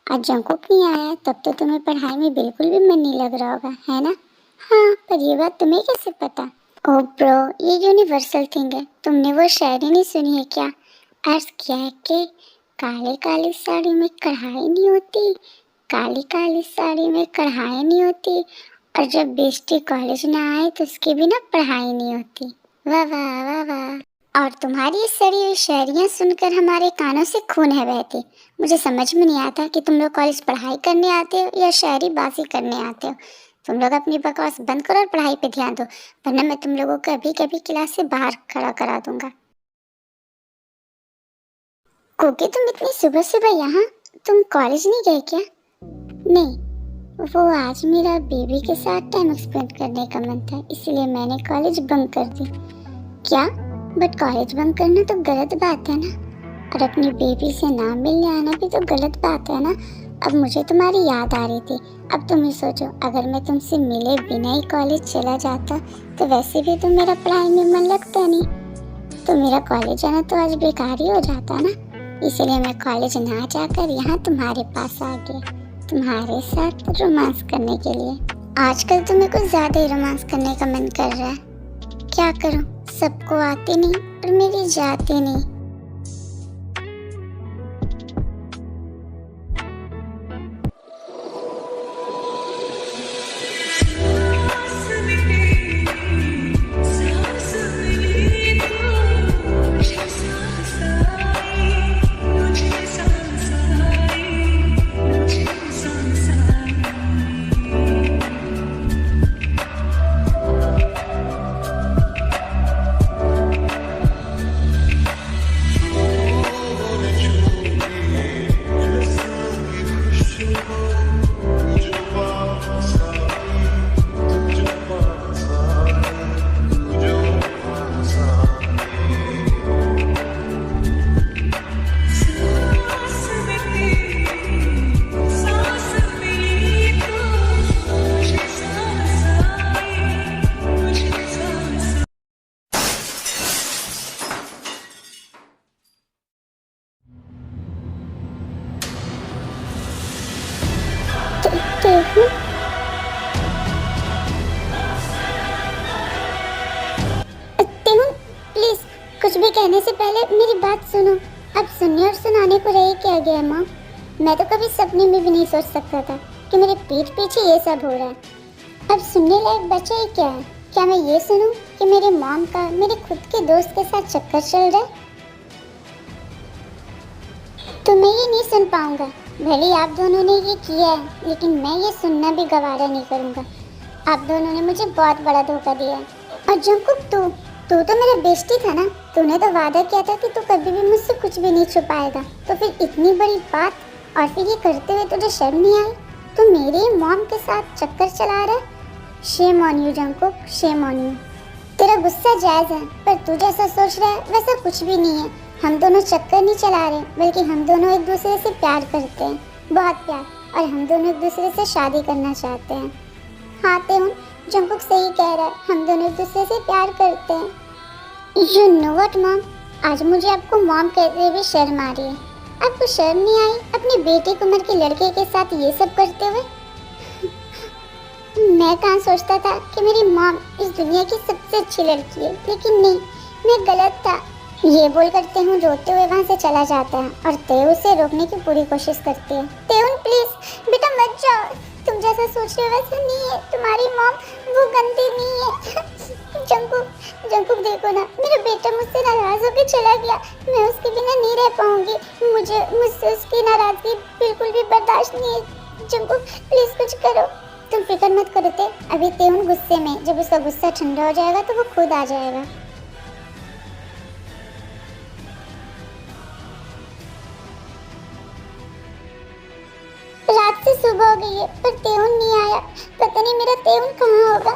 आज जंकुक नहीं आया तब तो तुम्हें पढ़ाई में बिल्कुल भी मन नहीं लग रहा होगा, है ना? हाँ, पर ये बात तुम्हें कैसे पता? ओह ब्रो, ये यूनिवर्सल थिंग है। तुमने वो शायरी नहीं सुनी है क्या? अर्ज किया है कि काली काली साड़ी में कढ़ाई नहीं होती, काली काली साड़ी में कढ़ाई नहीं होती, और जब बेस्टी कॉलेज ना आए तो उसकी भी ना पढ़ाई नहीं होती। वाह वाह वाह वाह। और तुम्हारी ये सड़ी हुई शायरियाँ सुनकर हमारे कानों से खून है बहती। मुझे समझ में नहीं आता कि तुम लोग कॉलेज पढ़ाई करने आते हो या शायरी बाजी करने आते हो। तुम लोग अपनी बकवास बंद करो और पढ़ाई पे ध्यान दो, वरना मैं तुम लोगों को कभी कभी क्लास से बाहर खड़ा करा दूंगा। कोकी, तुम इतनी सुबह सुबह यहाँ? तुम कॉलेज नहीं गए क्या? नहीं, वो आज मेरा बेबी के साथ टाइम स्पेंड करने का मन था, इसलिए मैंने कॉलेज बंक कर दी। क्या? बट कॉलेज बंक करना तो गलत बात है ना, और अपनी बेबी से ना मिलने आना भी तो गलत बात है ना। अब मुझे तुम्हारी याद आ रही थी। अब तुम ही सोचो, अगर मैं तुमसे मिले बिना ही कॉलेज चला जाता तो वैसे भी तो मेरा पढ़ाई में मन लगता नहीं, तो मेरा कॉलेज आना तो आज बेकार ही हो जाता ना। इसलिए मैं कॉलेज ना जाकर यहाँ तुम्हारे पास आ गया, तुम्हारे साथ रोमांस करने के लिए। आजकल तुम्हें कुछ ज़्यादा ही रोमांस करने का मन कर रहा है। क्या करूँ, सबको आती नहीं और मेरी जाती नहीं। तेहुन, तेहुन प्लीज कुछ भी कहने से पहले मेरी बात सुनो। अब सुनने और सुनाने को रह क्या गया माँ। मैं तो कभी सपने में भी नहीं सोच सकता था कि मेरे पीठ पीछे ये सब हो रहा है। अब सुनने लायक बचा ही क्या है। क्या मैं ये सुनूं कि मेरे मॉम का मेरे खुद के दोस्त के साथ चक्कर चल रहा है? तो मैं ये नहीं सुन पाऊंगा। भले ही आप दोनों ने ये किया है, लेकिन मैं ये सुनना भी गवारा नहीं करूंगा। आप दोनों ने मुझे बहुत बड़ा धोखा दिया है। और जंकुक, तू तो मेरा बेस्टी था ना। तूने तो वादा किया था कि तू कभी भी मुझसे कुछ भी नहीं छुपाएगा। तो फिर इतनी बड़ी बात, और फिर ये करते हुए तुझे शर्म नहीं आई? तू मेरे मॉम के साथ चक्कर चला रहा है। Shame on you Jungkook, shame on you. तेरा गुस्सा जायज है, पर तू जैसा सोच रहा है वैसा कुछ भी नहीं है। हम दोनों चक्कर नहीं चला रहे, बल्कि हम दोनों एक दूसरे से प्यार करते हैं, बहुत प्यार। और हम दोनों एक दूसरे से शादी करना चाहते हैं। हाँ तेहुन, जंकुक सही कह रहा है, हम दोनों एक दूसरे से प्यार करते हैं। यू नो व्हाट मॉम, आज मुझे आपको मॉम कहते हुए शर्म आ रही है। आपको शर्म नहीं आई अपनी बेटी की उम्र के लड़के के साथ ये सब करते हुए? मैं कहाँ सोचता था कि मेरी मॉम इस दुनिया की सबसे अच्छी लड़की है, लेकिन नहीं, मैं गलत था। ये बोल कर तेहुन रोते हुए वहाँ से चला जाता है और तेहु उसे रोकने की पूरी कोशिश करती है। तेहुन प्लीज बेटा मत जाओ, तुम जैसा सोच रहे हो वैसा नहीं है। तुम्हारी मॉम वो गंदी नहीं है। जंकुक देखो ना, मेरा बेटा मुझसे नाराज होकर चला गया। मैं उसके बिना नहीं रह पाऊंगी। मुझसे उसकी नाराजगी बिल्कुल भी बर्दाश्त नहीं है। जंकुक प्लीज कुछ करो। तुम फिक्र मत करो ते, अभी तेहुन गुस्से में, जब उसका गुस्सा ठंडा हो जाएगा तो वो खुद आ जाएगा। रात से सुबह हो गई है पर तेहुन नहीं आया। पता नहीं मेरा तेहुन कहाँ होगा।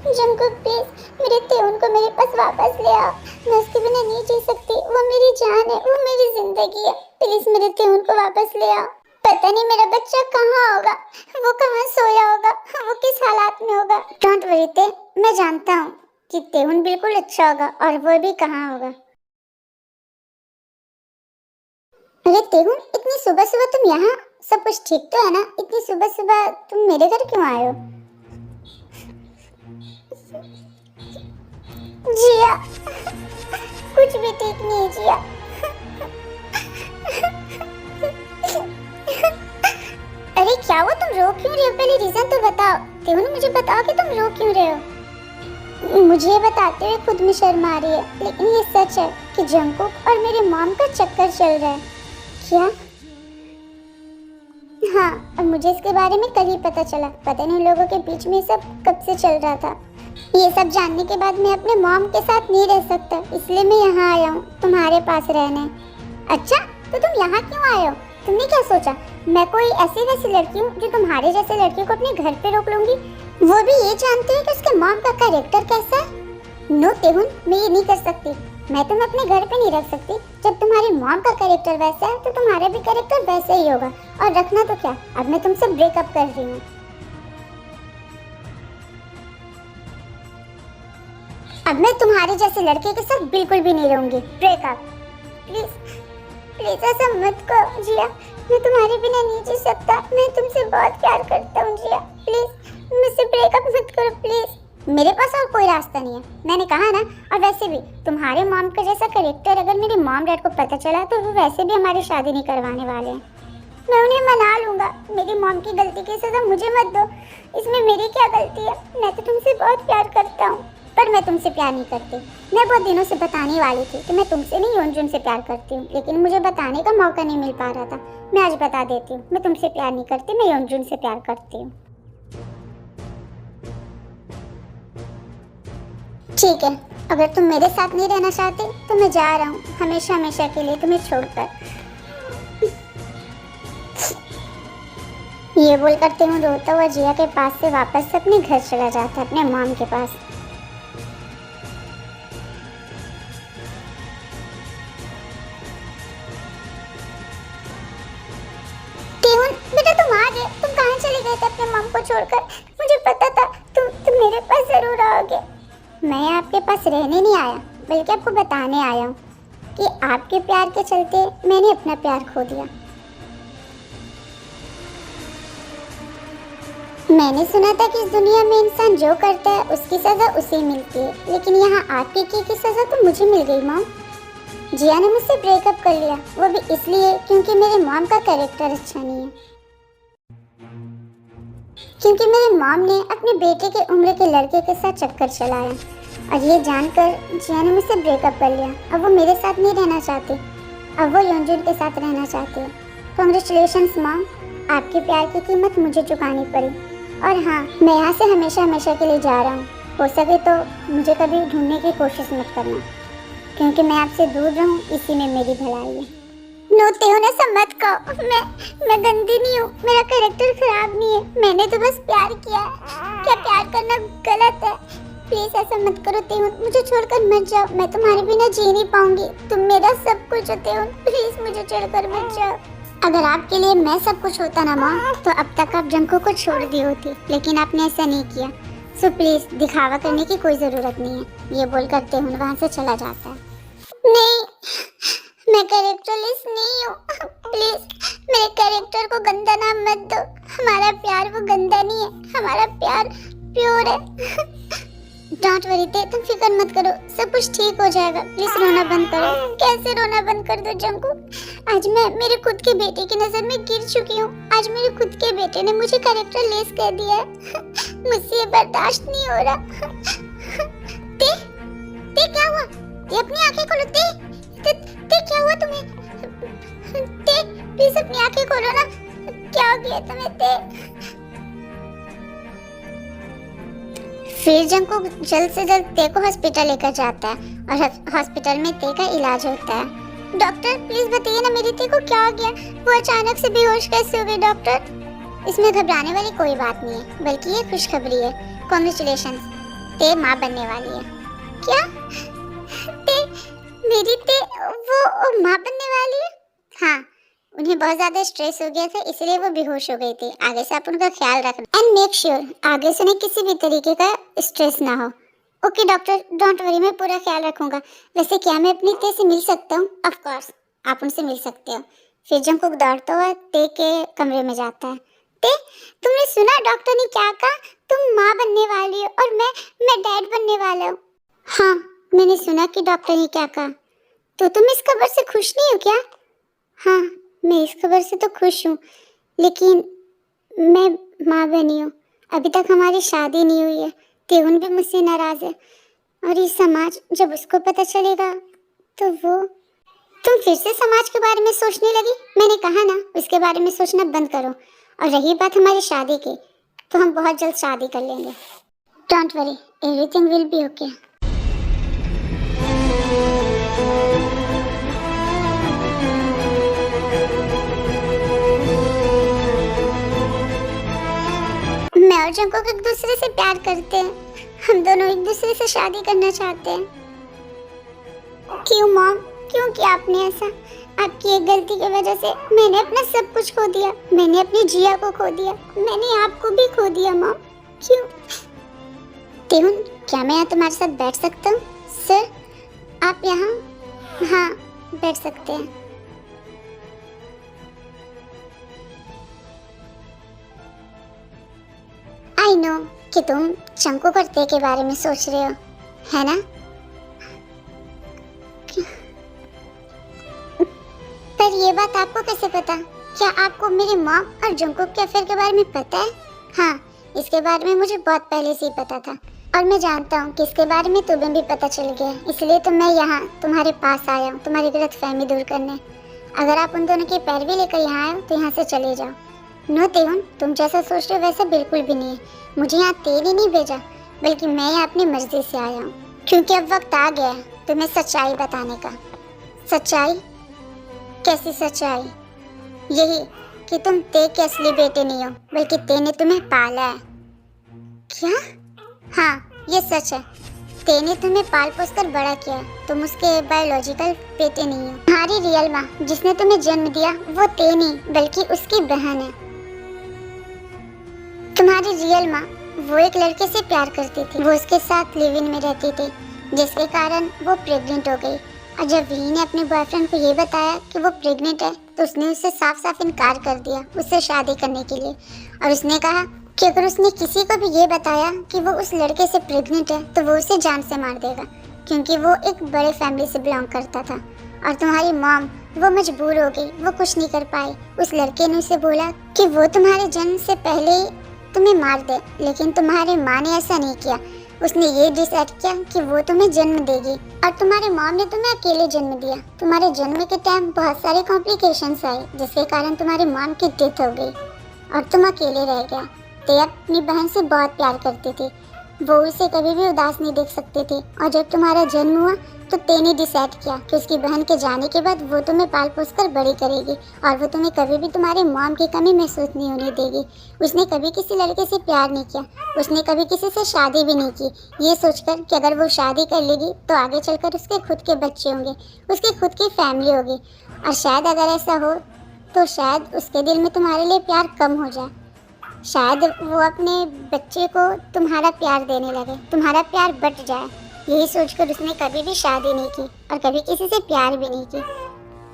जंकुक प्लीज मेरे तेहुन को मेरे पास वापस ले आओ। मैं उसके बिना नहीं जी सकती। वो मेरी जान है, वो मेरी जिंदगी है। प्लीज मेरे तेहुन को वापस ले आओ। पता नहीं मेरा बच्चा कहाँ होगा, वो कहाँ सोया होगा, वो किस हालात में होगा। डोंट वरी ते, मैं जानता हूँ कि तेहुन बिल्कुल अच्छा होगा और वो भी कहाँ होगा। अरे तेहुन, इतनी सुबह सुबह तुम यहाँ? सब कुछ ठीक तो है ना? इतनी सुबह सुबह तुम मेरे घर क्यों आए हो? जिया, कुछ भी ठीक नहीं जिया। अरे क्या हुआ, तुम रो क्यों रहे हो? पहले रीजन तो बताओ। तेहुन मुझे बताओ कि तुम रो क्यों रहे हो। मुझे बताते हुए खुद में शर्म आ रही है, लेकिन ये सच है कि जंकुक और मेरे मॉम का चक्कर चल रहा है। क्या? हाँ, और मुझे इसके बारे में कल ही पता चला। पता नहीं लोगों के बीच में सब कब से चल रहा था। ये सब जानने के बाद मैं अपने मॉम के साथ नहीं रह सकता, इसलिए मैं यहाँ आया हूँ तुम्हारे पास रहने। अच्छा, तो तुम यहाँ क्यों आए हो? तुमने क्या सोचा मैं कोई ऐसी वैसी लड़की हूँ जो तुम्हारे जैसे लड़कियों को अपने घर पे रोक लूंगी, वो भी ये जानते हैं कि उसके मॉम का कैरेक्टर कैसा है? नो तेहुन, मैं ये नहीं कर सकती। मैं तुम्हें अपने घर पे नहीं रख सकती। जब तुम्हारी मॉम का कैरेक्टर वैसा है तो तुम्हारा भी कैरेक्टर वैसा ही होगा। और रखना तो क्या, अब मैं तुमसे ब्रेकअप कर रही हूँ। अब मैं तुम्हारे जैसे लड़के के साथ बिल्कुल भी नहीं रहूंगी। ब्रेकअप। प्लीज प्लीज ऐसा मत करो जिया, मैं तुम्हारे बिना नहीं जी सकता। मैं तुमसे बहुत प्यार करता हूँ जिया, प्लीज मुझसे ब्रेकअप मत करो प्लीज। मेरे पास और कोई रास्ता नहीं है, मैंने कहा ना। और वैसे भी तुम्हारे मॉम का जैसा कैरेक्टर अगर मेरे मॉम डैड को पता चला तो वो वैसे भी हमारी शादी नहीं करवाने वाले हैं। मैं उन्हें मना लूंगा। मेरी मॉम की गलती की सजा मुझे मत दो, इसमें मेरी क्या गलती है? मैं तो तुमसे बहुत प्यार करता हूँ, पर मैं तुमसे प्यार नहीं करती। मैं बहुत दिनों से बताने वाली थी कि मैं तुमसे नहीं योनजुन से प्यार करती हूँ, लेकिन मुझे बताने का मौका नहीं मिल पा रहा था। मैं आज बता देती हूँ, मैं तुमसे प्यार नहीं करती, मैं योनजुन से प्यार करती हूँ। ठीक है, अगर तुम मेरे साथ नहीं रहना चाहते तो मैं जा रहा हूँ हमेशा हमेशा के लिए तुम्हें छोड़कर। ये बोल करते हूँ रोता हुआ जिया के पास से वापस अपने घर चला जाता है, अपने मॉम के पास। बेटा तुम आ गए, तुम कहाँ चले गए थे अपने मॉम को छोड़कर? मुझे पता था तुम मेरे पास जरूर आओगे। मैं आपके पास रहने नहीं आया, बल्कि आपको बताने आया हूँ कि आपके प्यार के चलते मैंने अपना प्यार खो दिया। मैंने सुना था कि इस दुनिया में इंसान जो करता है उसकी सजा उसे मिलती है, लेकिन यहाँ आपके की सजा तो मुझे मिल गई मॉम। जिया ने मुझसे ब्रेकअप कर लिया, वो भी इसलिए क्योंकि मेरे मॉम का कैरेक्टर अच्छा नहीं है। क्योंकि मेरे मॉम ने अपने बेटे के उम्र के लड़के के साथ चक्कर चलाया और ये जानकर जिया ने मुझसे ब्रेकअप कर लिया। अब वो मेरे साथ नहीं रहना चाहती, अब वो योंजुन के साथ रहना चाहती है। कांग्रेचुलेशंस मॉम, आपके प्यार की कीमत मुझे चुकानी पड़ी। और हाँ, मैं यहाँ से हमेशा हमेशा के लिए जा रहा हूँ। हो सके तो मुझे कभी ढूंढने की कोशिश मत करना, क्योंकि मैं आपसे दूर रहूँ इसी में मेरी भलाई है। नो तेहुन, ऐसा मत कहो। मैं गंदी नहीं हूँ, मेरा कैरेक्टर खराब नहीं है। मैंने तो बस प्यार किया है। क्या प्यार करना गलत है? प्लीज ऐसा मत करो तेहुन, मुझे छोड़कर मत जाओ। मैं तुम्हारे बिना जी नहीं पाऊंगी। तुम मेरा सब कुछ हो तेहुन, प्लीज मुझे छोड़कर मत जाओ। अगर आपके लिए मैं सब कुछ होता ना माँ, तो अब तक आप जंको को छोड़ दी होती, लेकिन आपने ऐसा नहीं किया। सो प्लीज दिखावा करने की कोई जरूरत नहीं है। ये बोलकर तेहुन वहाँ से चला जाता है। नहीं, मैं कैरेक्टरलेस नहीं हूँ। प्लीज मेरे कैरेक्टर को गंदा नाम मत दो। हमारा प्यार वो गंदा नहीं है, हमारा प्यार प्योर है। डोंट वरी ते, तुम फिक्र मत करो, सब कुछ ठीक हो जाएगा। प्लीज रोना बंद करो। कैसे रोना बंद कर दो जंकू? आज मैं मेरे खुद के बेटे की नजर में गिर चुकी हूँ। आज मेरे खुद के बेटे ने मुझे कैरेक्टरलेस कह दिया है। मुझसे ये बर्दाश्त नहीं हो रहा। ते क्या हुआ? ते अपनी आंखें खोलो। ते क्या हुआ तुम्हें? ते प्लीज अपनी आंखें खोलो ना। क्या हो गया तुम्हें ते? फिर जंको जल्द से जल्द ते को हॉस्पिटल लेकर जाता है और हॉस्पिटल में ते का इलाज होता है। डॉक्टर प्लीज बताइए ना, मेरी ते को क्या हो गया? वो अचानक से बेहोश कैसे हो गई डॉक्टर? इसमें घबराने वाली कोई बात नहीं है, बल्कि ये खुशखबरी है। कांग्रेचुलेशंस, ते माँ बनने वाली है। क्या? ते मेरी ते वो माँ बनने वाली है? हाँ, उन्हें बहुत ज्यादा स्ट्रेस हो गया था, इसलिए वो बेहोश हो गई थी। आगे से आप उनका ख्याल रखना एंड मेक श्योर आगे से उन्हें किसी भी तरीके का स्ट्रेस ना हो। ओके डॉक्टर, डोंट वरी, मैं पूरा ख्याल रखूंगा। वैसे क्या मैं अपनी ते से मिल सकता हूँ? ऑफ कोर्स आप उनसे मिल सकते हो। फिर जंकुक दौड़ता हुआ ते के कमरे में जाता है। ते, तुमने सुना डॉक्टर ने क्या कहा? तुम माँ बनने वाली हो और मैं डैड बनने वाला हूँ। हाँ, मैंने सुना कि डॉक्टर ने क्या कहा। तो तुम इस खबर से खुश नहीं हो क्या? हाँ, मैं इस खबर से तो खुश हूँ, लेकिन मैं माँ बनी हूँ। अभी तक हमारी शादी नहीं हुई है। तेहुन भी मुझसे नाराज है और ये समाज जब उसको पता चलेगा तो वो। तुम फिर से समाज के बारे में सोचने लगी? मैंने कहा ना, उसके बारे में सोचना बंद करो। और रही बात हमारी शादी की, तो हम बहुत जल्द शादी कर लेंगे। Don't worry, everything will be okay. मैं और जंकुक एक दूसरे से प्यार करते हैं। हम दोनों एक दूसरे से शादी करना चाहते हैं। क्यों मॉम, क्यों किया आपने ऐसा? आपकी एक गलती की वजह से मैंने अपना सब कुछ खो दिया। मैंने अपनी जिया को खो दिया, मैंने आपको भी खो दिया मॉम। क्यों? तेहुन, क्या मैं यहाँ तुम्हारे साथ बैठ सकता हूँ? सर, आप यहाँ? हाँ, बैठ सकते हैं। आई नो कि तुम जंकुक और ते के बारे में सोच रहे हो, है ना? पर ये बात आपको कैसे पता? क्या आपको मेरे मॉम और जंकुक के अफेयर के बारे में पता है? हाँ, इसके बारे में मुझे बहुत पहले से ही पता था और मैं जानता हूँ कि इसके बारे में तुम्हें भी पता चल गया, इसलिए तो मैं यहाँ तुम्हारे पास आया हूँ तुम्हारी गलतफहमी दूर करने। अगर आप उन दोनों की पैरवी लेकर यहाँ आए हो तो यहाँ से चले जाओ। नो तेहुन, तुम जैसा सोच रहे हो वैसा बिल्कुल भी नहीं है। मुझे यहाँ तेल ही नहीं भेजा, बल्कि मैं यहाँ अपनी मर्जी से आया हूँ, क्योंकि अब वक्त आ गया है तुम्हें सच्चाई बताने का। सच्चाई? कैसी सच्चाई? यही कि तुम ते के असली बेटे नहीं हो, बल्कि ते ने तुम्हें पाला है। क्या? हाँ, ये सच है। ते ने तुम्हें पाल पोस कर बड़ा किया है। तुम उसके बायोलॉजिकल बेटे नहीं हो। तुम्हारी रियल माँ जिसने तुम्हें जन्म दिया वो ते नहीं, बल्कि उसकी बहन है। तुम्हारी रियल माँ वो एक लड़के से प्यार करती थी, वो उसके साथ लिव इन में रहती थी, जिसके कारण वो प्रेग्नेंट हो गई। और जब वी ने अपने बॉयफ्रेंड को ये बताया कि वो प्रेग्नेंट है, तो उसने उससे साफ साफ इनकार कर दिया उससे शादी करने के लिए। और उसने कहा कि अगर उसने किसी को भी ये बताया कि वो उस लड़के से प्रेग्नेंट है तो वो उसे जान से मार देगा, क्योंकि वो एक बड़े फैमिली से बिलोंग करता था। और तुम्हारी मॉम वो मजबूर हो गई, वो कुछ नहीं कर पाई। उस लड़के ने उसे बोला कि वो तुम्हारे जन्म से पहले ही तुम्हें मार दे, लेकिन तुम्हारी माँ ने ऐसा नहीं किया। उसने ये डिसाइड किया कि वो तुम्हें जन्म देगी और तुम्हारे मॉम ने तुम्हें अकेले जन्म दिया। तुम्हारे जन्म के टाइम बहुत सारे कॉम्प्लिकेशंस आए, जिसके कारण तुम्हारी मॉम की डेथ हो गई और तुम अकेले रह गया। ते अपनी बहन से बहुत प्यार करती थी, वो उसे कभी भी उदास नहीं देख सकती थी। और जब तुम्हारा जन्म हुआ तो ते ने डिसाइड किया कि उसकी बहन के जाने के बाद वो तुम्हें पाल पोस कर बड़ी करेगी और वो तुम्हें कभी भी तुम्हारे मॉम की कमी महसूस नहीं होने देगी। उसने कभी किसी लड़के से प्यार नहीं किया, उसने कभी किसी से शादी भी नहीं की, ये सोचकर कि अगर वो शादी कर लेगी तो आगे चलकर उसके खुद के बच्चे होंगे, उसकी खुद की फैमिली होगी। और शायद अगर ऐसा हो तो शायद उसके दिल में तुम्हारे लिए प्यार कम हो जाए, शायद वो अपने बच्चे को तुम्हारा प्यार देने लगे, तुम्हारा प्यार बट जाए। यही सोचकर उसने कभी भी शादी नहीं की और कभी किसी से प्यार भी नहीं की।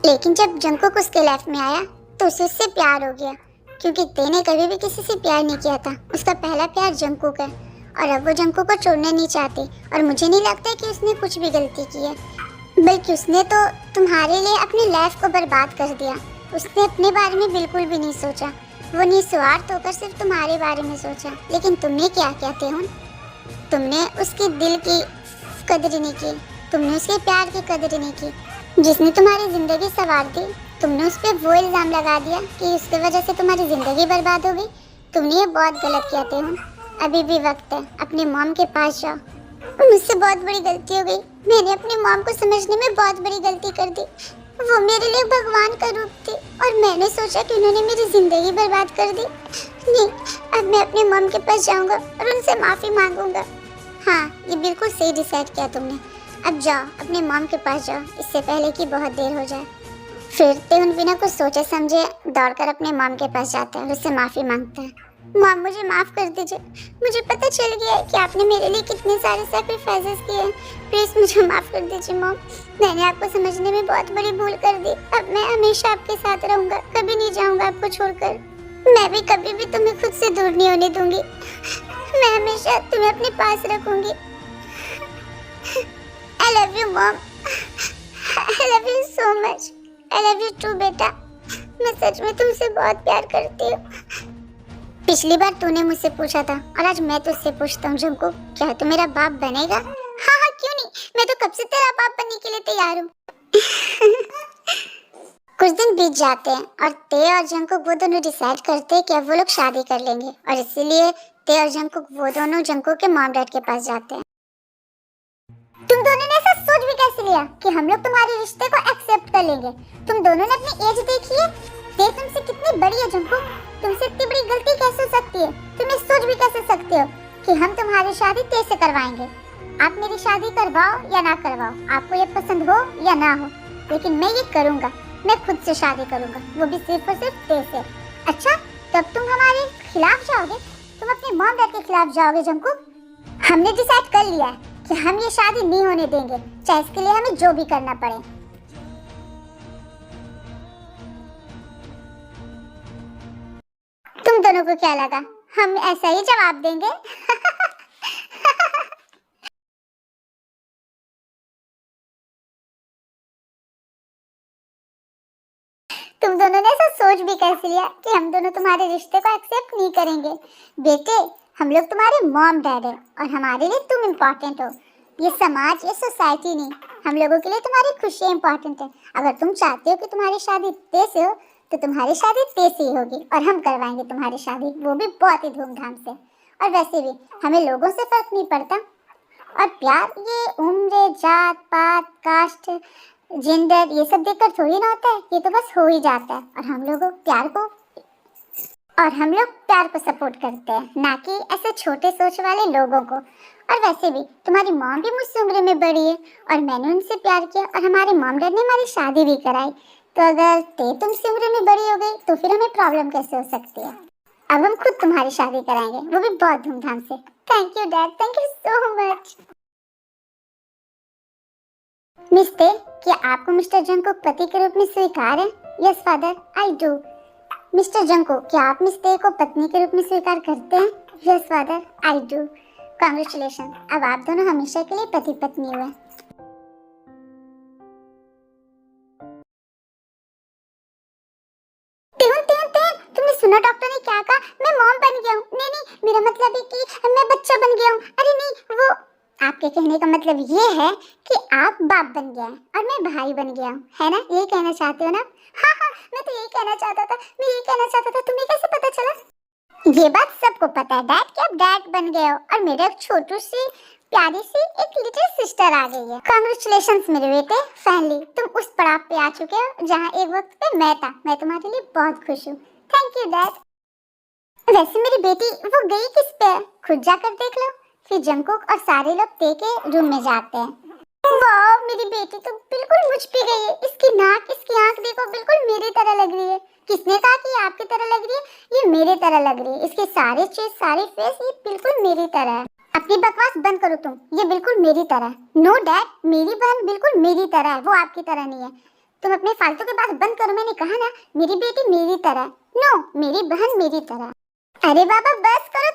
लेकिन जब जंकुक उसके लाइफ में आया तो उसे उससे प्यार हो गया, क्योंकि ते ने कभी भी किसी से प्यार नहीं किया था। उसका पहला प्यार जंकुक है और अब वो जंकुक को छोड़ना नहीं चाहती। और मुझे नहीं लगता कि उसने कुछ भी गलती की है, बल्कि उसने तो तुम्हारे लिए अपनी लाइफ को बर्बाद कर दिया। उसने अपने बारे में बिल्कुल भी नहीं सोचा, वो निस्वार्थ होकर सिर्फ तुम्हारे बारे में सोचा। लेकिन तुमने क्या कहते हो, तुमने उसके दिल की कदर नहीं की, तुमने उसके प्यार की कदर नहीं की, जिसने तुम्हारी जिंदगी संवार दी। तुमने उस पर वो इल्ज़ाम लगा दिया कि उसकी वजह से तुम्हारी जिंदगी बर्बाद हो गई। तुमने ये बहुत गलत कहते हो। अभी भी वक्त है, अपने मॉम के पास जाओ। मुझसे बहुत बड़ी गलती हो गई, मैंने अपनी मॉम को समझने में बहुत बड़ी गलती कर दी। वो मेरे लिए भगवान का रूप थी और मैंने सोचा कि उन्होंने मेरी जिंदगी बर्बाद कर दी। नहीं, अब मैं अपनी मॉम के पास जाऊंगा और उनसे माफ़ी मांगूंगा। हाँ, ये बिल्कुल सही डिसाइड किया तुमने। अब जाओ, अपने मॉम के पास जाओ, इससे पहले कि बहुत देर हो जाए। फिर ते बिना कुछ सोचे समझे दौड़कर अपने मॉम के पास जाता है और उससे माफ़ी मांगता है। मॉम, मुझे माफ़ कर दीजिए, मुझे पता चल गया है कि आपने मेरे लिए कितने सारे सैक्रिफाइसेस किए हैं। प्लीज़ मुझे माफ़ कर दीजिए मॉम, मैंने आपको समझने में बहुत बड़ी भूल कर दी। अब मैं हमेशा आपके साथ रहूँगा, कभी नहीं जाऊँगा आपको छोड़कर। मैं भी कभी भी तुम्हें खुद से दूर नहीं होने दूँगी, मैं हमेशा तुम्हें अपने पास रखूँगी। I love you mom, I love you so much, I love you too बेटा। मैं सच में तुमसे बहुत प्यार करती हूँ। पिछली बार तूने मुझसे पूछा था और आज मैं तुझसे पूछता हूँ जंकुक, क्या तू मेरा बाप बनेगा? हाँ हाँ, क्यों नहीं, मैं तो कब से तेरा बाप बनने के लिए तैयार हूँ। कुछ दिन बीत जाते हैं और ते और जंकुक वो दोनों डिसाइड करते हैं कि अब वो लोग शादी कर लेंगे और इसीलिए ते और जंकुक वो दोनों जंकुक के मॉम डैड के पास जाते हैं। तुम दोनों ने ऐसा सोच भी कैसे लिया कि हम लोग तुम्हारे रिश्ते को एक्सेप्ट कर लेंगे? तुम दोनों ने अपनी एज देखी है, ते तुमसे कितनी बड़ी है जंकुक, तुमसे इतनी बड़ी गलती कैसे हो सकती है? तुम ये सोच भी कैसे सकते हो कि हम तुम्हारी शादी ते से करवाएंगे? आप मेरी शादी करवाओ या ना करवाओ, आपको ये पसंद हो या ना हो, लेकिन मैं ये करूँगा, मैं खुद से शादी करूँगा, वो भी सिर्फ और सिर्फ ते से। अच्छा, तब तुम हमारे खिलाफ जाओगे, तुम अपने मॉम डैड के खिलाफ जाओगे जंकुक? हमने डिसाइड कर लिया है कि हम ये शादी नहीं होने देंगे, चाहे इसके लिए हमें जो भी करना पड़े। तुम दोनों को क्या लगा हम ऐसा ही जवाब देंगे? तुम दोनों ने ऐसा सोच भी कैसे लिया कि हम दोनों तुम्हारे रिश्ते को एक्सेप्ट नहीं करेंगे? बेटे, हम लोग तुम्हारे मॉम डैड है और हमारे लिए तुम इम्पोर्टेंट हो। ये समाज, ये सोसाइटी नहीं, हम लोगों के लिए तुम्हारी खुशियाँ इम्पोर्टेंट है। अगर तुम चाहते हो कि तुम्हारी शादी ते से हो तो तुम्हारी शादी ते से ही होगी और हम करवाएंगे तुम्हारी शादी, वो भी बहुत ही धूमधाम से। और वैसे भी हमें लोगों से फर्क नहीं पड़ता, और प्यार ये उम्र, जात पात, कास्ट, जेंडर ये सब देखकर थोड़ी ना होता है, ये तो बस हो ही जाता है। और हम लोग प्यार को सपोर्ट करते हैं, ना कि ऐसे छोटे सोच वाले लोगों को। और वैसे भी तुम्हारी मॉम भी मुझसे उम्र में बड़ी है और मैंने उनसे प्यार किया और हमारे मॉम डैड ने हमारी शादी भी कराई, तो अगर ते तुमसे उम्र में बड़ी हो गई तो फिर हमें प्रॉब्लम कैसे हो सकती है? अब हम खुद तुम्हारी शादी कराएंगे, वो भी बहुत धूमधाम से। Thank you dad, thank you so much. Mister, क्या आपको मिस्टर जंग को पति के रूप में स्वीकार है? Yes father, I do. Mister Junko, क्या आप मिस ते को पत्नी के रूप में स्वीकार करते हैं? Yes father, I do. Congratulation, अब आप दोनों हमेशा के लिए पति पत्नी हुए। तुमने सुना डॉक्टर ने क्या कहा? मैं मॉम बन गया हूँ। नहीं नहीं, मेरा मतलब है कि मैं बच्चा बन गया हूँ। अरे नहीं, वो आपके कहने का मतलब ये है कि आप बाप बन गए हैं और मैं भाई बन गया हूँ, है ना? यही कहना चाहते हो ना? हाँ हाँ, मैं तो यही कहना चाहता था, मैं यही कहना चाहता था। तुम्हें कैसे पता चला? ये बात सबको पता है डैड कि आप डैड बन गए हो और मेरे एक छोटू सी प्यारी सी एक लिटिल सिस्टर आ गई है। कांग्रेचुलेशंस मेरे बेटे, फाइनली तुम उस पड़ाव पे आ चुके हो जहाँ एक वक्त पे मैं था। मैं तुम्हारे लिए बहुत खुश हूँ। Thank you dad. वैसे मेरी बेटी वो गई किस पे है? खुद जाकर देख लो। फिर जंकुक और सारे लोग ते के रूम में जाते हैं। वाह, मेरी बेटी तो बिल्कुल मुझ पे गई है। इसकी नाक, इसकी आंख देखो, बिल्कुल मेरी तरह लग रही है। किसने कहा कि ये आपकी तरह लग रही है? ये मेरे तरह लग रही है। इसके सारे चीज, सारे फेस, ये बिल्कुल मेरी तरह है। अपनी बकवास बंद करो तुम, ये बिल्कुल मेरी तरह है। नो डैड, मेरी बहन बिल्कुल मेरी तरह है, वो आपकी तरह नहीं है। तुम अपने फालतू की बात बंद करो, मैंने कहा ना, मेरी बेटी मेरी तरह है। नो, मेरी बहन मेरी तरह। अरे बाबा बस करो,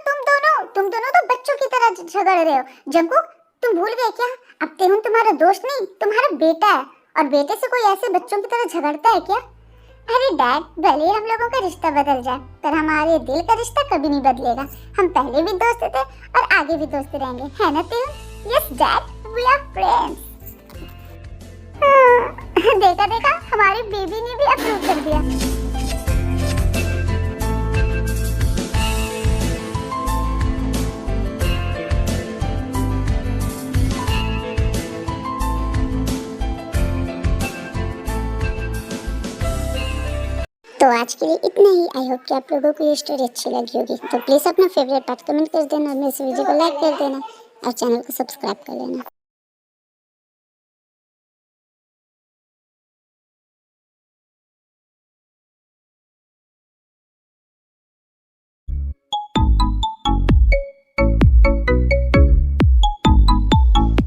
तुम दोनों तो बच्चों की तरह झगड़ रहे हो। जंकुक, तुम भूल गए क्या? अब तेहुन तुम्हारा दोस्त नहीं, तुम्हारा बेटा है। और बेटे से कोई ऐसे बच्चों की तरह झगड़ता है क्या? अरे डैड, भले ही हम लोगों का रिश्ता बदल जाए, पर हमारे दिल का रिश्ता कभी नहीं बदलेगा। हम पहले भी दोस्त थे और आगे भी दोस्त रहेंगे, है ना Tehun? Yes dad, we are friends. देखा देखा, हमारी बेबी ने भी अप्रूव कर दिया। तो आज के लिए इतना ही। आई होप कि आप लोगों को ये स्टोरी अच्छी लगी होगी। तो प्लीज़ अपना फेवरेट पार्ट कमेंट कर देना और मेरे वीडियो को लाइक कर देना और चैनल को सब्सक्राइब कर लेना।